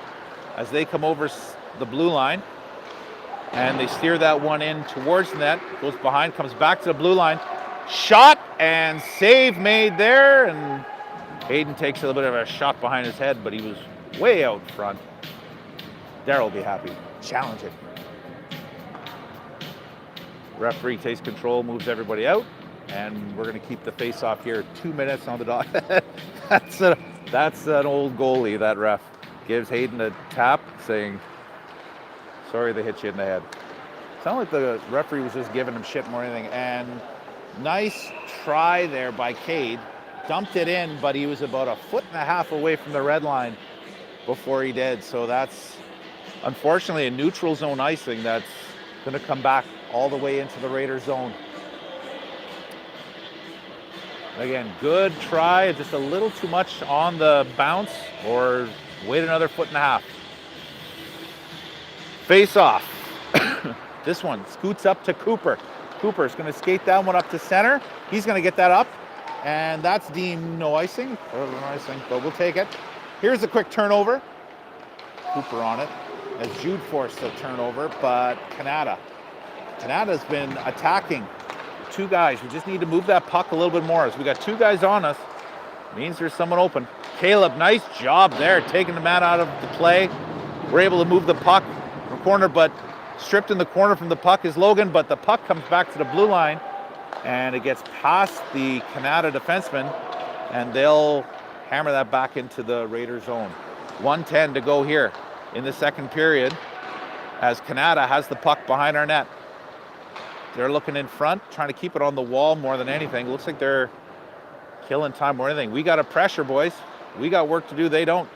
as they come over the blue line, and they steer that one in towards the net. Goes behind, comes back to the blue line. Shot and save made there, and Hayden takes a little bit of a shot behind his head, but he was way out front. Darryl will be happy. Challenging. Referee takes control, moves everybody out, and we're going to keep the face-off here. 2 minutes on the dot. That's an old goalie, that ref. Gives Hayden a tap, saying, sorry they hit you in the head. Sounded like the referee was just giving him shit more than anything. And nice try there by Cade. Dumped it in, but he was about 1.5 feet away from the red line before he did. So that's unfortunately a neutral zone icing that's going to come back all the way into the Raiders zone. Again, good try, just a little too much on the bounce, or Wait another foot and a half. Face off. This one scoots up to Cooper. Cooper's going to skate that one up to center. He's going to get that up, and that's deemed no icing. But we'll take it. Here's a quick turnover. Cooper on it as Jude forced the turnover, but Kanata's been attacking. Two guys. We just need to move that puck a little bit more. As we got two guys on us, means there's someone open. Caleb, nice job there, taking the man out of the play. We're able to move the puck from corner, but stripped in the corner from the puck is Logan, but the puck comes back to the blue line, and it gets past the Kanata defenseman, and they'll hammer that back into the Raiders zone. 1:10 to go here in the second period, as Kanata has the puck behind our net. They're looking in front, trying to keep it on the wall more than anything. Looks like they're killing time more than anything. We got to pressure, boys. We got work to do. They don't.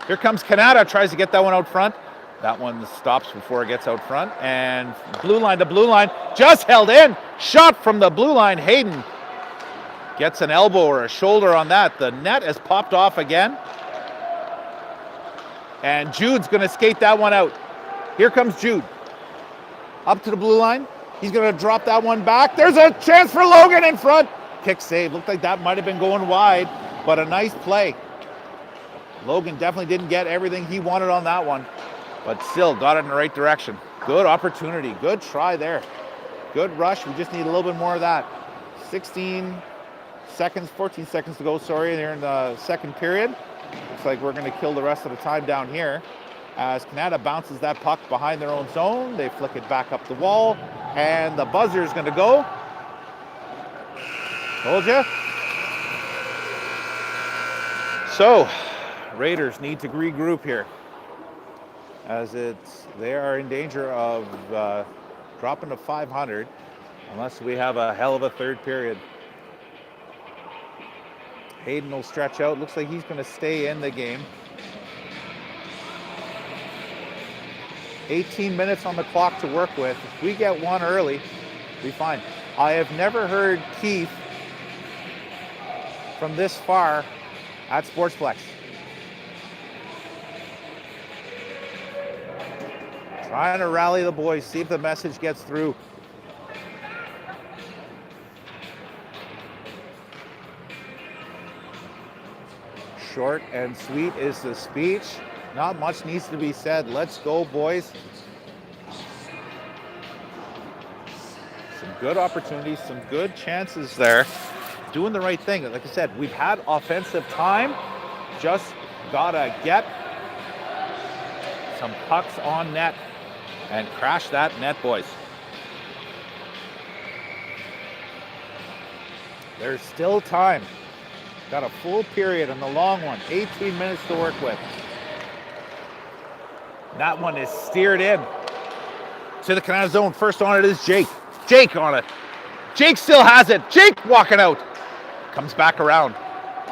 Here comes Kanata, tries to get that one out front. That one stops before it gets out front. And blue line to blue line, just held in. Shot from the blue line. Hayden gets an elbow or a shoulder on that. The net has popped off again. And Jude's going to skate that one out. Here comes Jude. Up to the blue line. He's going to drop that one back. There's a chance for Logan in front. Kick save. Looked like that might have been going wide, but a nice play. Logan definitely didn't get everything he wanted on that one, but still got it in the right direction. Good opportunity. Good try there. Good rush. We just need a little bit more of that. 14 seconds to go, there in the second period. Looks like we're going to kill the rest of the time down here. As Kanata bounces that puck behind their own zone, they flick it back up the wall, and the buzzer is going to go. Told you. So, Raiders need to regroup here, as they are in danger of dropping to 500 unless we have a hell of a third period. Hayden will stretch out. Looks like he's going to stay in the game. 18 minutes on the clock to work with. If we get one early, we'll be fine. I have never heard Keith from this far at Sportsplex. Trying to rally the boys, see if the message gets through. Short and sweet is the speech. Not much needs to be said. Let's go, boys. Some good opportunities, some good chances there. Doing the right thing. Like I said, we've had offensive time. Just gotta get some pucks on net and crash that net, boys. There's still time. Got a full period on the long one. 18 minutes to work with. That one is steered in to the Kanata zone. First on it is Jake. Jake on it. Jake still has it. Jake walking out. Comes back around.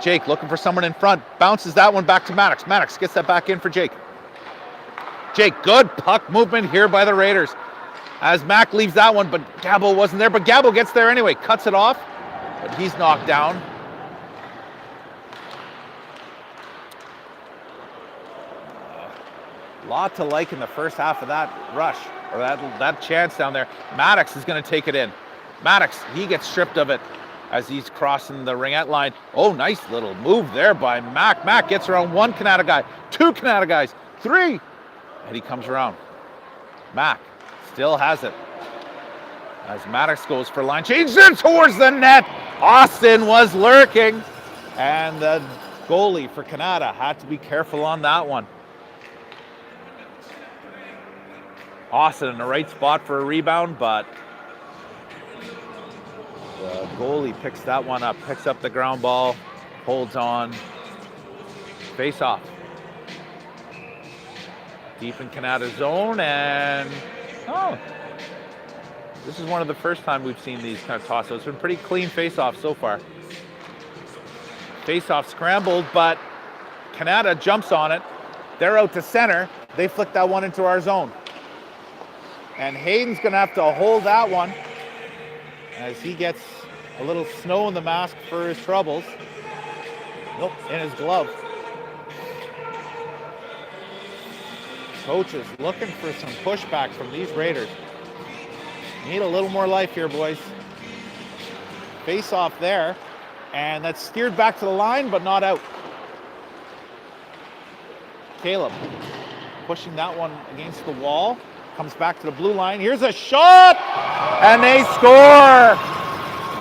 Jake looking for someone in front. Bounces that one back to Maddox. Maddox gets that back in for Jake. Jake, good puck movement here by the Raiders. As Mac leaves that one, but Gabo wasn't there. But Gabo gets there anyway. Cuts it off, but he's knocked down. Lot to like in the first half of that rush, or that chance down there. Maddox is going to take it in. Maddox, he gets stripped of it as he's crossing the ringette line. Oh, nice little move there by Mac. Mac gets around one Kanata guy, two Kanata guys, three, and he comes around. Mac still has it. As Maddox goes for line change towards the net. Austin was lurking, and the goalie for Kanata had to be careful on that one. Austin in the right spot for a rebound, but the goalie picks that one up, picks up the ground ball, holds on. Face off. Deep in Kanata zone, and this is one of the first time we've seen these kind of tosses. It's been pretty clean face-off so far. Face-off scrambled, but Kanata jumps on it. They're out to center. They flick that one into our zone. And Hayden's going to have to hold that one as he gets a little snow in the mask for his troubles. Nope, in his glove. Coach is looking for some pushback from these Raiders. Need a little more life here, boys. Face off there, and that's steered back to the line, but not out. Caleb pushing that one against the wall. Comes back to the blue line. Here's a shot, and they score.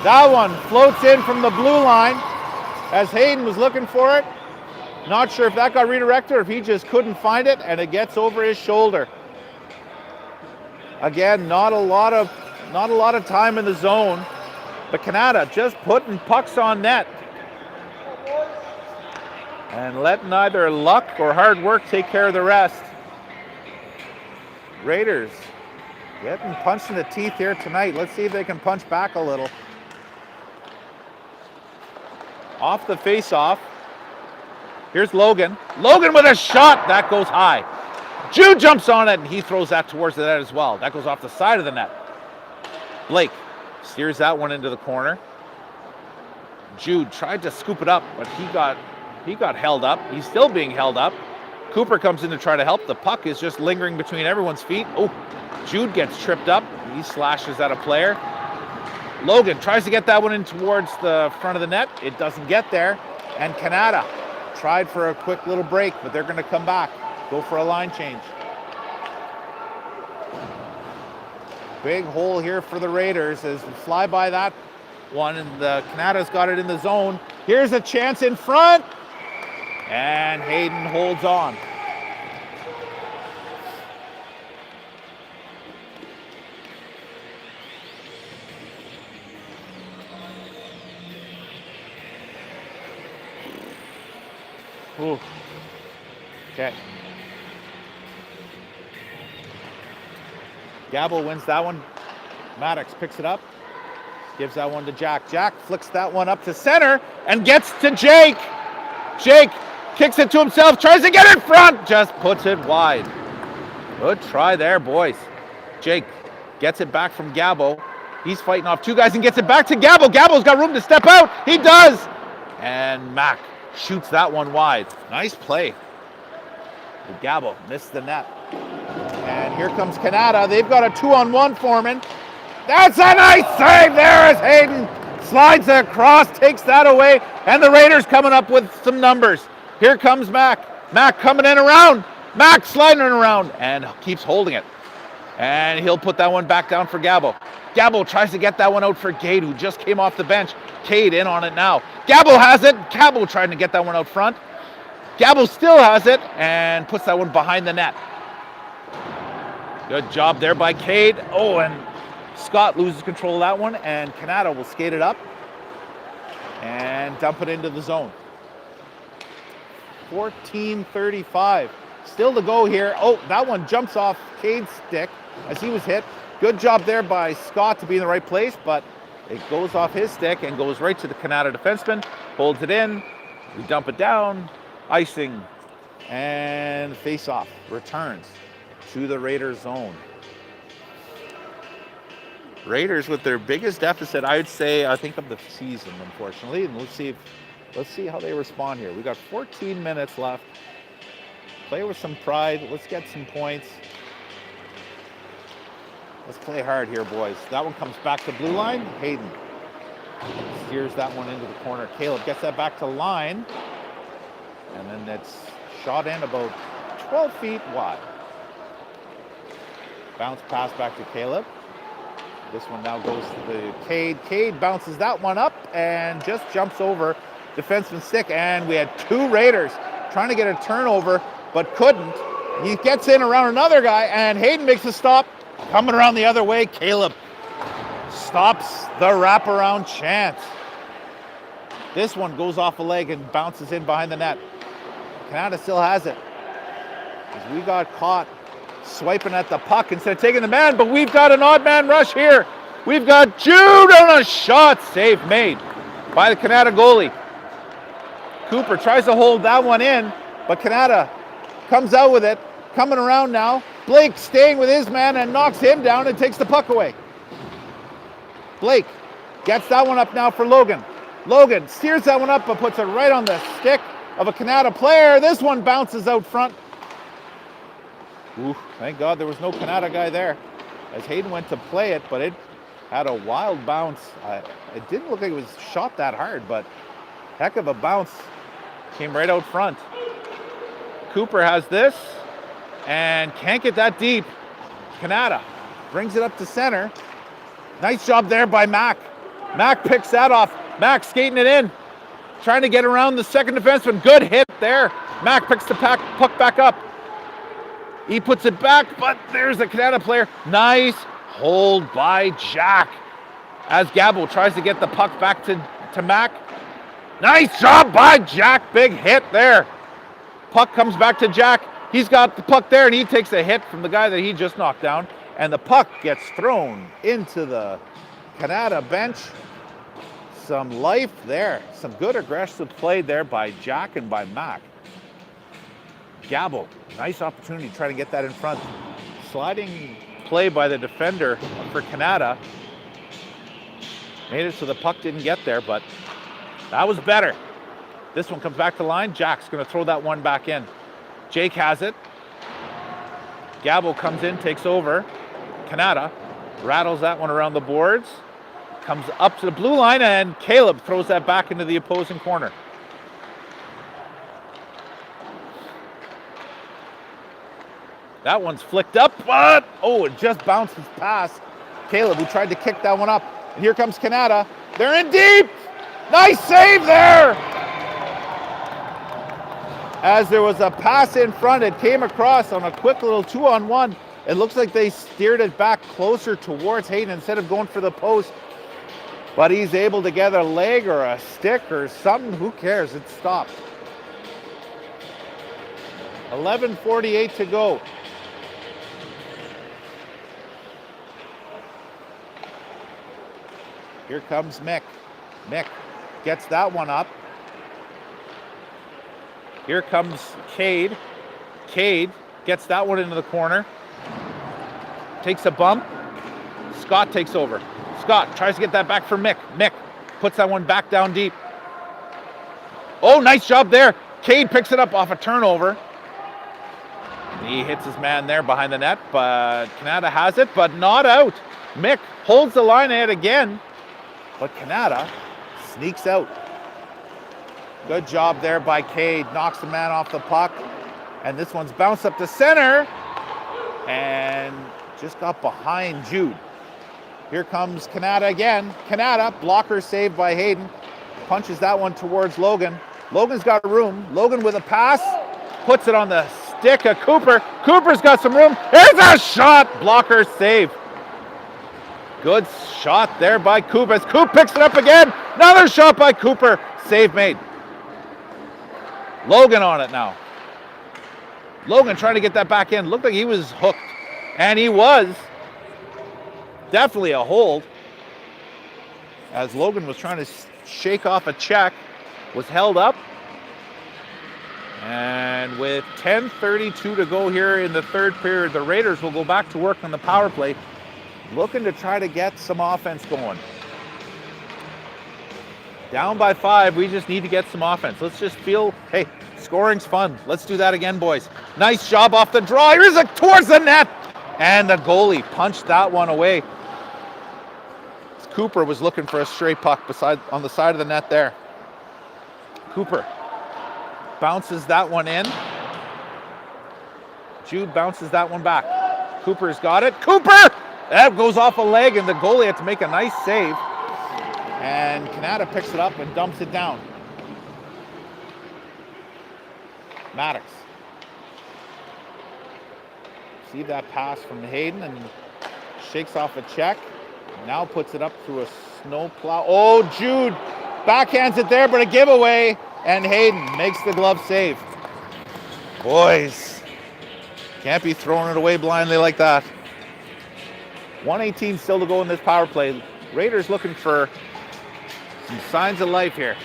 That one floats in from the blue line as Hayden was looking for it. Not sure if that got redirected or if he just couldn't find it, and it gets over his shoulder. Again, not a lot of time in the zone, but Kanata just putting pucks on net and letting either luck or hard work take care of the rest. Raiders getting punched in the teeth here tonight. Let's see if they can punch back a little. Off the face-off. Here's Logan. Logan with a shot. That goes high. Jude jumps on it, and he throws that towards the net as well. That goes off the side of the net. Blake steers that one into the corner. Jude tried to scoop it up, but he got held up. He's still being held up. Cooper comes in to try to help. The puck is just lingering between everyone's feet. Oh, Jude gets tripped up. He slashes at a player. Logan tries to get that one in towards the front of the net. It doesn't get there. And Kanata tried for a quick little break, but they're going to come back. Go for a line change. Big hole here for the Raiders as we fly by that one, and the Kanata's got it in the zone. Here's a chance in front, and Hayden holds on. Ooh. Okay. Gabo wins that one. Maddox picks it up. Gives that one to Jack. Jack flicks that one up to center and gets to Jake. Jake kicks it to himself, tries to get in front, just puts it wide. Good try there, boys. Jake gets it back from Gabo. He's fighting off two guys and gets it back to Gabo. Gabo's got room to step out. He does. And Mac shoots that one wide. Nice play. Gabo missed the net. And here comes Kanata. They've got a 2-on-1 forming. That's a nice save there as Hayden slides across, takes that away, and the Raiders coming up with some numbers. Here comes Mac. Mac coming in around. Mac sliding around and keeps holding it. And he'll put that one back down for Gabo. Gabo tries to get that one out for Cade, who just came off the bench. Cade in on it now. Gabo has it. Gabo trying to get that one out front. Gabo still has it and puts that one behind the net. Good job there by Cade. Oh, and Scott loses control of that one, and Kanata will skate it up and dump it into the zone. 14:35. Still to go here. Oh, that one jumps off Cade's stick as he was hit. Good job there by Scott to be in the right place, but it goes off his stick and goes right to the Kanata defenseman. Holds it in. We dump it down. Icing. And face-off returns to the Raiders zone. Raiders with their biggest deficit, I would say, I think, of the season, unfortunately. And let's see how they respond here. We got 14 minutes left. Play with some pride. Let's get some points. Let's play hard here, boys. That one comes back to blue line. Hayden steers that one into the corner. Caleb gets that back to line. And then it's shot in about 12 feet wide. Bounce pass back to Caleb. This one now goes to the Cade. Cade bounces that one up and just jumps over defenseman's stick. And we had two Raiders trying to get a turnover, but couldn't. He gets in around another guy, and Hayden makes a stop. Coming around the other way, Caleb stops the wraparound chance. This one goes off a leg and bounces in behind the net. Kanata still has it. As we got caught swiping at the puck instead of taking the man, but we've got an odd man rush here. We've got Jude on a shot. Save made by the Kanata goalie. Cooper tries to hold that one in, but Kanata comes out with it. Coming around now. Blake staying with his man and knocks him down and takes the puck away. Blake gets that one up now for Logan. Logan steers that one up, but puts it right on the stick of a Kanata player. This one bounces out front. Ooh, thank God there was no Kanata guy there, as Hayden went to play it, but it had a wild bounce. It didn't look like it was shot that hard, but heck of a bounce. Came right out front. Cooper has this and can't get that deep. Kanata brings it up to center. Nice job there by Mac. Mac picks that off. Mac skating it in, trying to get around the second defenseman. Good hit there. Mac picks the puck back up. He puts it back, but there's a Kanata player. Nice hold by Jack as Gabo tries to get the puck back to Mac. Nice job by Jack. Big hit there. Puck comes back to Jack. He's got the puck there, and he takes a hit from the guy that he just knocked down. And the puck gets thrown into the Kanata bench. Some life there. Some good aggressive play there by Jack and by Mac. Gabo, nice opportunity to try to get that in front. Sliding play by the defender for Kanata. Made it so the puck didn't get there, but that was better. This one comes back to line. Jack's going to throw that one back in. Jake has it. Gabo comes in, takes over. Kanata rattles that one around the boards. Comes up to the blue line, and Caleb throws that back into the opposing corner. That one's flicked up, but it just bounces past Caleb, who tried to kick that one up. And here comes Kanata. They're in deep. Nice save there. As there was a pass in front, it came across on a quick little 2-on-1. It looks like they steered it back closer towards Hayden instead of going for the post. But he's able to get a leg or a stick or something. Who cares? It stopped. 11:48 to go. Here comes Mick. Mick gets that one up. Here comes Cade. Cade gets that one into the corner. Takes a bump. Scott takes over. Scott tries to get that back for Mick. Mick puts that one back down deep. Oh, nice job there. Cade picks it up off a turnover. He hits his man there behind the net, but Kanata has it, but not out. Mick holds the line ahead again, but Kanata sneaks out. Good job there by Cade. Knocks the man off the puck. And this one's bounced up to center. And just got behind Jude. Here comes Kanata again. Kanata, blocker saved by Hayden. Punches that one towards Logan. Logan's got room. Logan with a pass. Puts it on the stick of Cooper. Cooper's got some room. Here's a shot. Blocker save. Good shot there by Cooper. As Coop picks it up again. Another shot by Cooper. Save made. Logan on it now. Logan trying to get that back in. Looked like he was hooked. And he was. Definitely a hold. As Logan was trying to shake off a check. Was held up. And with 10:32 to go here in the third period, the Raiders will go back to work on the power play. Looking to try to get some offense going. Down by 5, we just need to get some offense. Let's just feel, hey, scoring's fun. Let's do that again, boys. Nice job off the draw. Here's it towards the net. And the goalie punched that one away. Cooper was looking for a straight puck on the side of the net there. Cooper bounces that one in. Jude bounces that one back. Cooper's got it. Cooper! That goes off a leg, and the goalie had to make a nice save. And Kanata picks it up and dumps it down. Maddox. See that pass from Hayden and shakes off a check. Now puts it up through a snow plow. Oh, Jude backhands it there, but a giveaway. And Hayden makes the glove save. Boys, can't be throwing it away blindly like that. 1:18 still to go in this power play. Raiders looking for some signs of life here.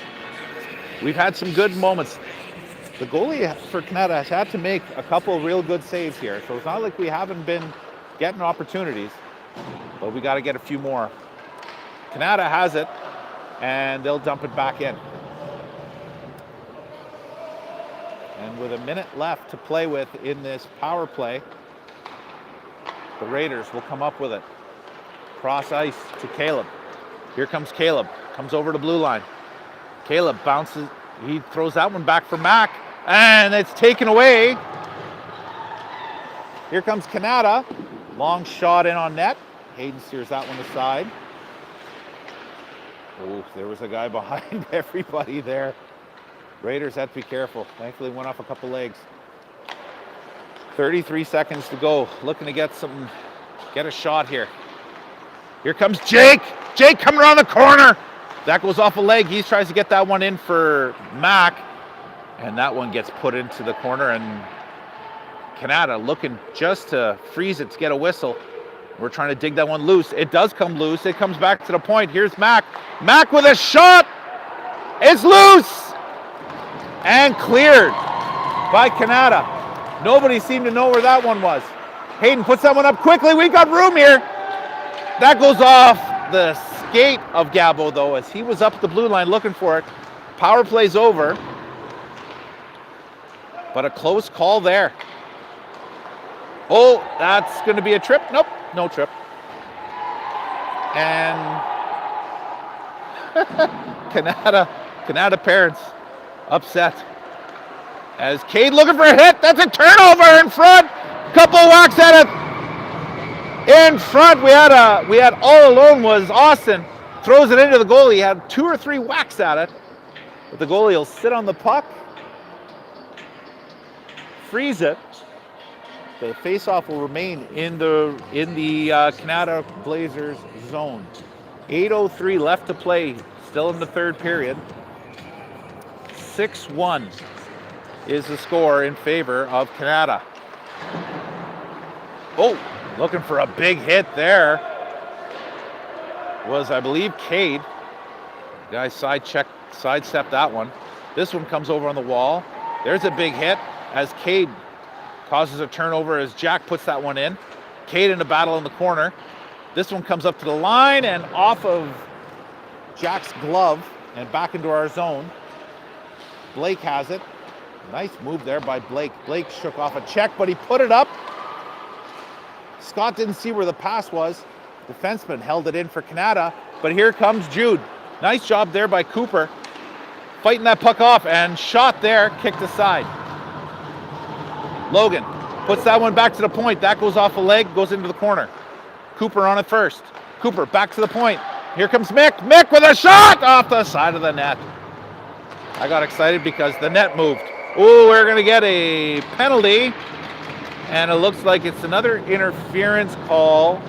We've had some good moments. The goalie for Kanata has had to make a couple of real good saves here. So it's not like we haven't been getting opportunities, but we got to get a few more. Kanata has it. and they'll dump it back in. And with a minute left to play with in this power play, the Raiders will come up with it. Cross ice to Caleb. Here comes Caleb. Comes over to blue line. Caleb bounces. He throws that one back for Mac. And it's taken away. Here comes Kanata. Long shot in on net. Hayden steers that one aside. Oh, there was a guy behind everybody there. Raiders had to be careful. Thankfully went off a couple legs. 33 seconds to go. Looking to get a shot here. Here comes Jake. Jake coming around the corner. That goes off a leg. He tries to get that one in for Mac. And that one gets put into the corner. And Kanata looking just to freeze it to get a whistle. We're trying to dig that one loose. It does come loose. It comes back to the point. Here's Mac. Mac with a shot. It's loose. And cleared by Kanata. Nobody seemed to know where that one was. Hayden puts that one up quickly. We got room here. That goes off the skate of Gabo, though, as he was up the blue line looking for it. Power play's over. But a close call there. Oh, that's going to be a trip. Nope, no trip. And Kanata parents upset. As Cade looking for a hit. That's a turnover in front. Couple whacks at it. In front, we had all alone was Austin. Throws it into the goalie. He had 2 or 3 whacks at it. But the goalie will sit on the puck. Freeze it. The face-off will remain in the Kanata Blazers zone. 8:03 left to play. Still in the third period. 6-1 is the score in favor of Kanata. Oh, looking for a big hit there was, I believe, Cade. Guy sidestepped that one. This one comes over on the wall. There's a big hit as Cade causes a turnover as Jack puts that one in. Cade in a battle in the corner. This one comes up to the line and off of Jack's glove and back into our zone. Blake has it. Nice move there by Blake. Blake shook off a check, but he put it up. Scott didn't see where the pass was. Defenseman held it in for Kanata, but here comes Jude. Nice job there by Cooper. Fighting that puck off and shot there, kicked aside. Logan puts that one back to the point. That goes off a leg, goes into the corner. Cooper on it first. Cooper back to the point. Here comes Mick. Mick with a shot off the side of the net. I got excited because the net moved. Oh, we're going to get a penalty. And it looks like it's another interference call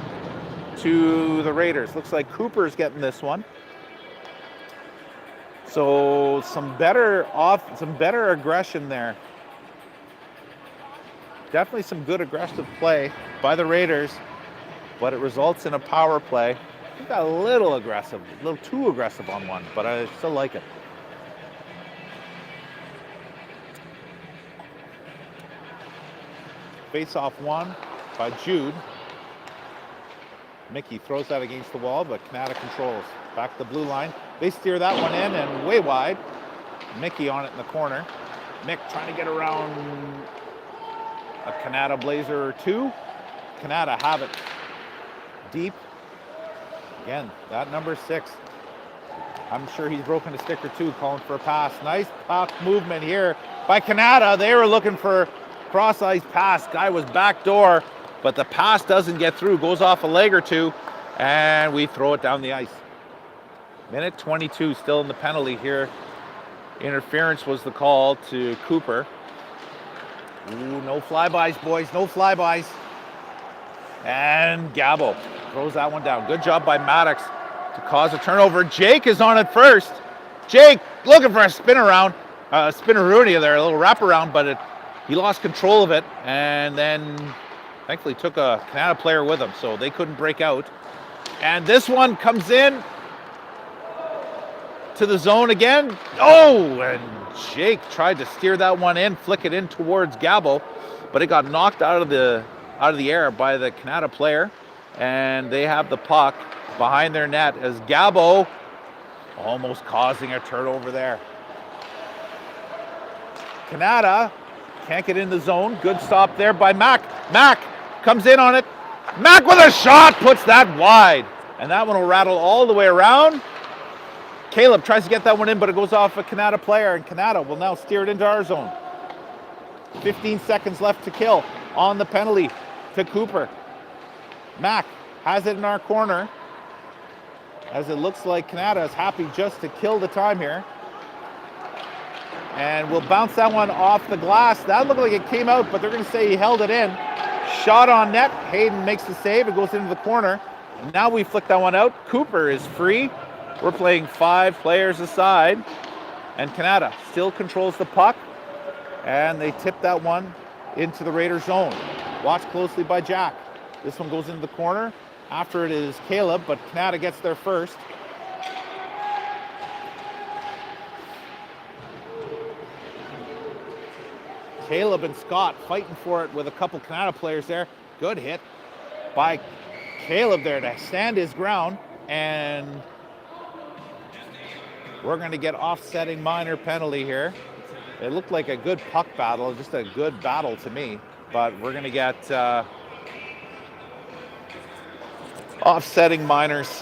to the Raiders. Looks like Cooper's getting this one. So some better aggression there. Definitely some good aggressive play by the Raiders, but it results in a power play. I think a little aggressive, a little too aggressive on one, but I still like it. Face-off won by Jude. Mickey throws that against the wall, but Kanata controls. Back to the blue line. They steer that one in and way wide. Mickey on it in the corner. Mick trying to get around a Kanata Blazer or two. Kanata have it deep. Again, that number 6. I'm sure he's broken a stick or two calling for a pass. Nice puck movement here by Kanata. They were looking for cross-ice pass. Guy was backdoor, but the pass doesn't get through. Goes off a leg or two, and we throw it down the ice. Minute 22, still in the penalty here. Interference was the call to Cooper. Ooh, no flybys, boys, no flybys. And Gabo throws that one down. Good job by Maddox to cause a turnover. Jake is on it first. Jake looking for a spin-a-rooney there, a little wraparound, but he lost control of it, and then thankfully took a Kanata player with him, so they couldn't break out. And this one comes in to the zone again. Oh, and Jake tried to steer that one in, flick it in towards Gabo, but it got knocked out of the air by the Kanata player, and they have the puck behind their net as Gabo Almost causing a turnover there. Kanata can't get in the zone. Good stop there by Mac. Mac comes in on it. Mac with a shot, puts that wide. And that one will rattle all the way around. Caleb tries to get that one in, but it goes off a Kanata player, and Kanata will now steer it into our zone. 15 seconds left to kill on the penalty to Cooper. Mac has it in our corner, as it looks like Kanata is happy just to kill the time here. And we'll bounce that one off the glass. That looked like it came out, but they're going to say he held it in. Shot on net. Hayden makes the save. It goes into the corner. Now we flick that one out. Cooper is free. We're playing 5 players aside. And Kanata still controls the puck. And they tip that one into the Raiders zone. Watched closely by Jack. This one goes into the corner. After it is Caleb, but Kanata gets there first. Caleb and Scott fighting for it with a couple Kanata players there. Good hit by Caleb there to stand his ground. And we're going to get offsetting minor penalty here. It looked like a good puck battle, just a good battle to me. But we're going to get offsetting minors.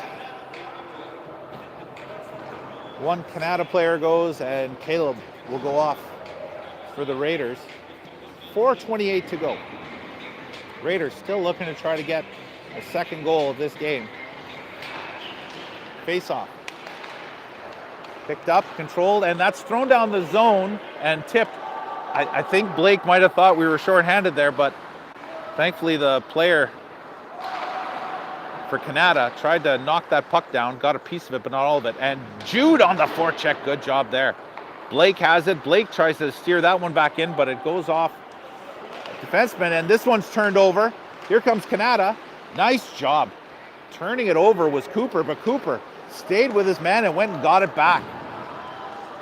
One Kanata player goes, and Caleb will go off for the Raiders. 4:28 to go. Raiders still looking to try to get a second goal of this game. Face-off. Picked up, controlled, and that's thrown down the zone and tipped. I think Blake might have thought we were shorthanded there, but thankfully the player for Kanata tried to knock that puck down, got a piece of it, but not all of it. And Jude on the forecheck, good job there. Blake has it. Blake tries to steer that one back in, but it goes off defenseman, and this one's turned over. Here comes Kanata. Nice job. Turning it over was Cooper, but Cooper stayed with his man and went and got it back.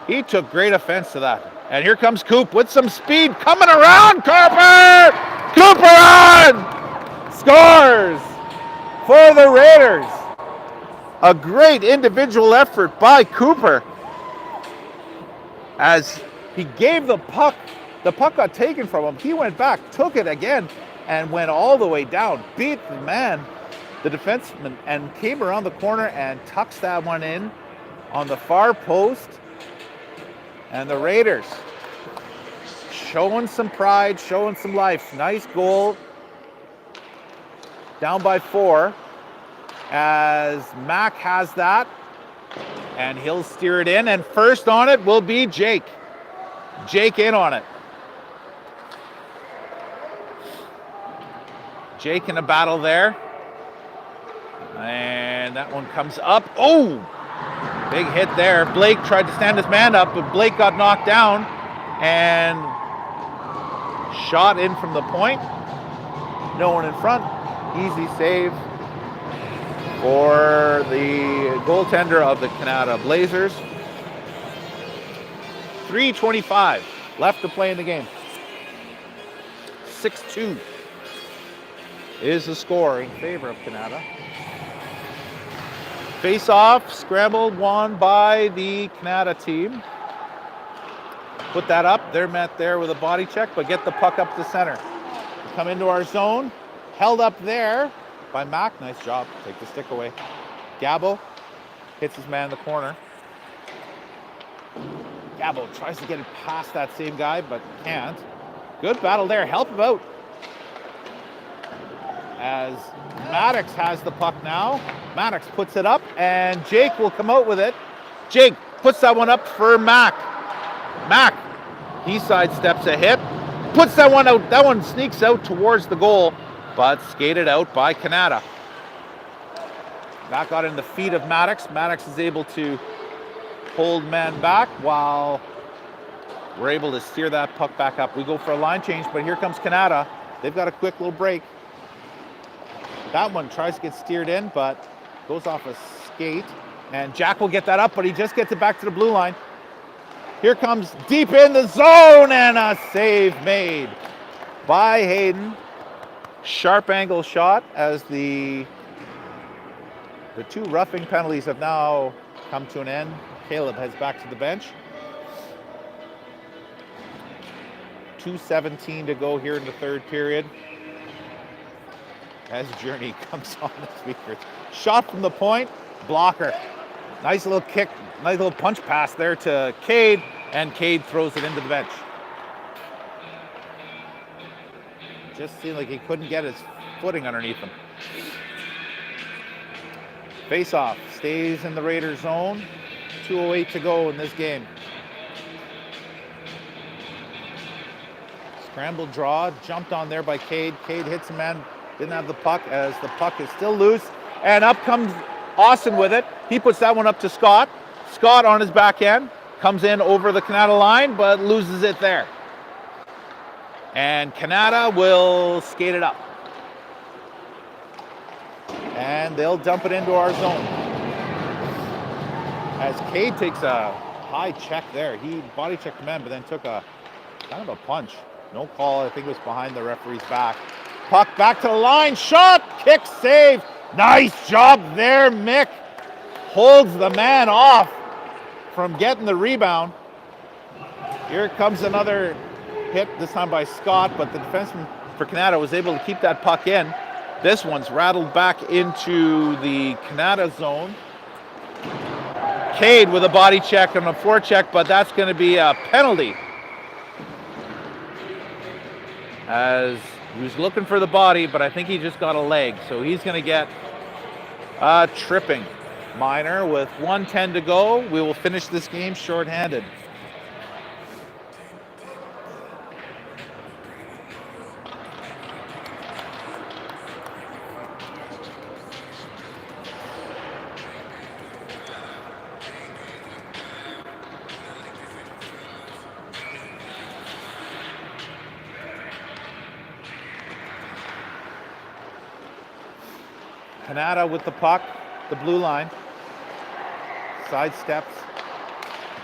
He took great offense to that. And here comes Coop with some speed coming around. Cooper! Cooper on! Scores for the Raiders. A great individual effort by Cooper as he gave the puck. The puck got taken from him. He went back, took it again, and went all the way down. Beat the man, the defenseman, and came around the corner and tucks that one in on the far post. And the Raiders showing some pride, showing some life. Nice goal. Down by 4 as Mac has that. And he'll steer it in. And first on it will be Jake. Jake in on it. Jake in a battle there. And that one comes up. Oh! Big hit there. Blake tried to stand his man up, but Blake got knocked down and shot in from the point. No one in front. Easy save for the goaltender of the Kanata Blazers. 3:25 left to play in the game. 6-2 is the score in favor of Kanata. Face-off, scrambled, won by the Kanata team. Put that up. They're met there with a body check, but get the puck up to center. Come into our zone. Held up there by Mac. Nice job. Take the stick away. Gabo hits his man in the corner. Gabo tries to get it past that same guy, but can't. Good battle there. Help him out. As Maddox has the puck now. Maddox puts it up, and Jake will come out with it. Jake puts that one up for Mac. Mac, he sidesteps a hit, puts that one out. That one sneaks out towards the goal, but skated out by Kanata. That got in the feet of Maddox. Maddox is able to hold man back while we're able to steer that puck back up. We go for a line change, but here comes Kanata. They've got a quick little break. That one tries to get steered in, but goes off a skate. And Jack will get that up, but he just gets it back to the blue line. Here comes deep in the zone, and a save made by Hayden. Sharp angle shot as the two roughing penalties have now come to an end. Caleb heads back to the bench. 2:17 to go here in the third period. As Journey comes on the speakers. Shot from the point, blocker. Nice little kick, nice little punch pass there to Cade, and Cade throws it into the bench. Just seemed like he couldn't get his footing underneath him. Face-off stays in the Raiders zone. 2:08 to go in this game. Scrambled draw, jumped on there by Cade. Cade hits a man, didn't have the puck as the puck is still loose. And up comes Austin with it. He puts that one up to Scott. Scott on his back end, comes in over the Kanata line, but loses it there. And Kanata will skate it up. And they'll dump it into our zone. As Cade takes a high check there. He body checked the man, but then took a kind of a punch. No call, I think it was behind the referee's back. Puck back to the line, shot, kick, save. Nice job there, Mick. Holds the man off from getting the rebound. Here comes another hit, this time by Scott, but the defenseman for Kanata was able to keep that puck in. This one's rattled back into the Kanata zone. Cade with a body check and a forecheck, but that's going to be a penalty. As he was looking for the body, but I think he just got a leg, so he's going to get a tripping minor with 1:10 to go. We will finish this game shorthanded. Kanata with the puck, the blue line. Side steps.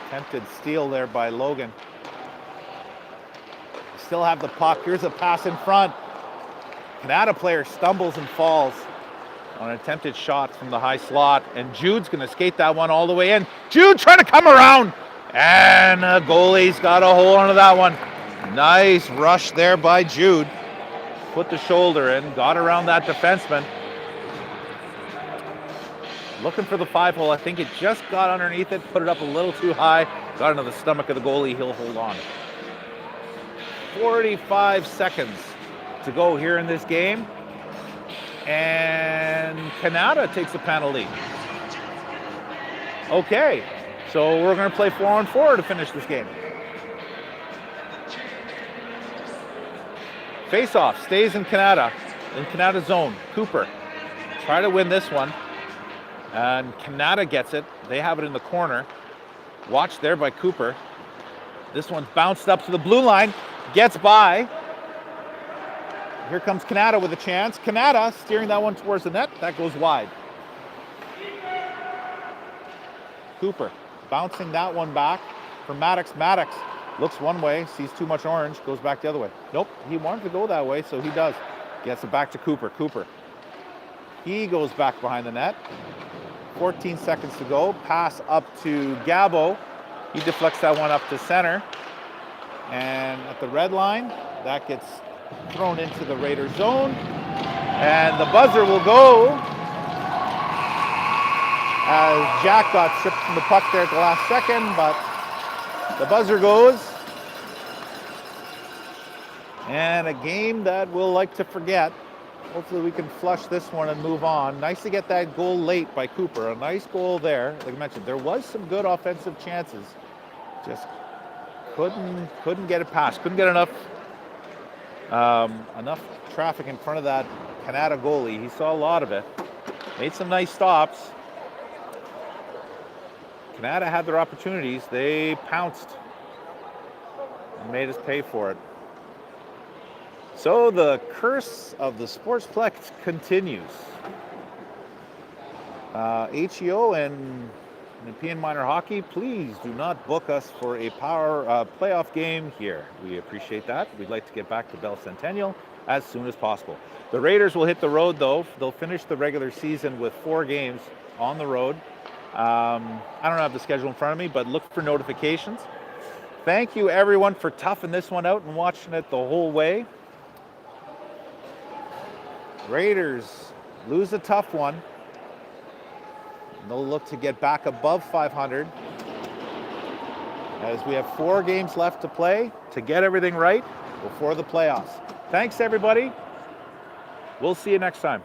Attempted steal there by Logan. Still have the puck. Here's a pass in front. Kanata player stumbles and falls on an attempted shot from the high slot. And Jude's going to skate that one all the way in. Jude trying to come around. And the goalie's got a hold onto that one. Nice rush there by Jude. Put the shoulder in, got around that defenseman. Looking for the 5-hole. I think it just got underneath it, put it up a little too high, got into the stomach of the goalie. He'll hold on. 45 seconds to go here in this game. And Kanata takes a penalty. Okay, so we're going to play 4-on-4 to finish this game. Face-off stays in Kanata zone. Cooper try to win this one. And Kanata gets it. They have it in the corner. Watched there by Cooper. This one's bounced up to the blue line. Gets by. Here comes Kanata with a chance. Kanata steering that one towards the net. That goes wide. Cooper bouncing that one back for Maddox. Maddox looks one way, sees too much orange, goes back the other way. Nope, he wanted to go that way, so he does. Gets it back to Cooper. Cooper. He goes back behind the net. 14 seconds to go. Pass up to Gabo. He deflects that one up to center. And at the red line, that gets thrown into the Raider zone. And the buzzer will go as Jack got stripped from the puck there at the last second, but the buzzer goes. And a game that we'll like to forget. Hopefully we can flush this one and move on. Nice to get that goal late by Cooper. A nice goal there. Like I mentioned, there was some good offensive chances. Just couldn't get it past. Couldn't get enough traffic in front of that Kanata goalie. He saw a lot of it. Made some nice stops. Kanata had their opportunities. They pounced and made us pay for it. So the curse of the Sportsplex continues. HEO and Nepean Minor Hockey, please do not book us for a playoff game here. We appreciate that. We'd like to get back to Bell Centennial as soon as possible. The Raiders will hit the road, though. They'll finish the regular season with 4 games on the road. I don't have the schedule in front of me, but look for notifications. Thank you, everyone, for toughing this one out and watching it the whole way. Raiders lose a tough one. They'll look to get back above 500 as we have 4 games left to play to get everything right before the playoffs. Thanks, everybody. We'll see you next time.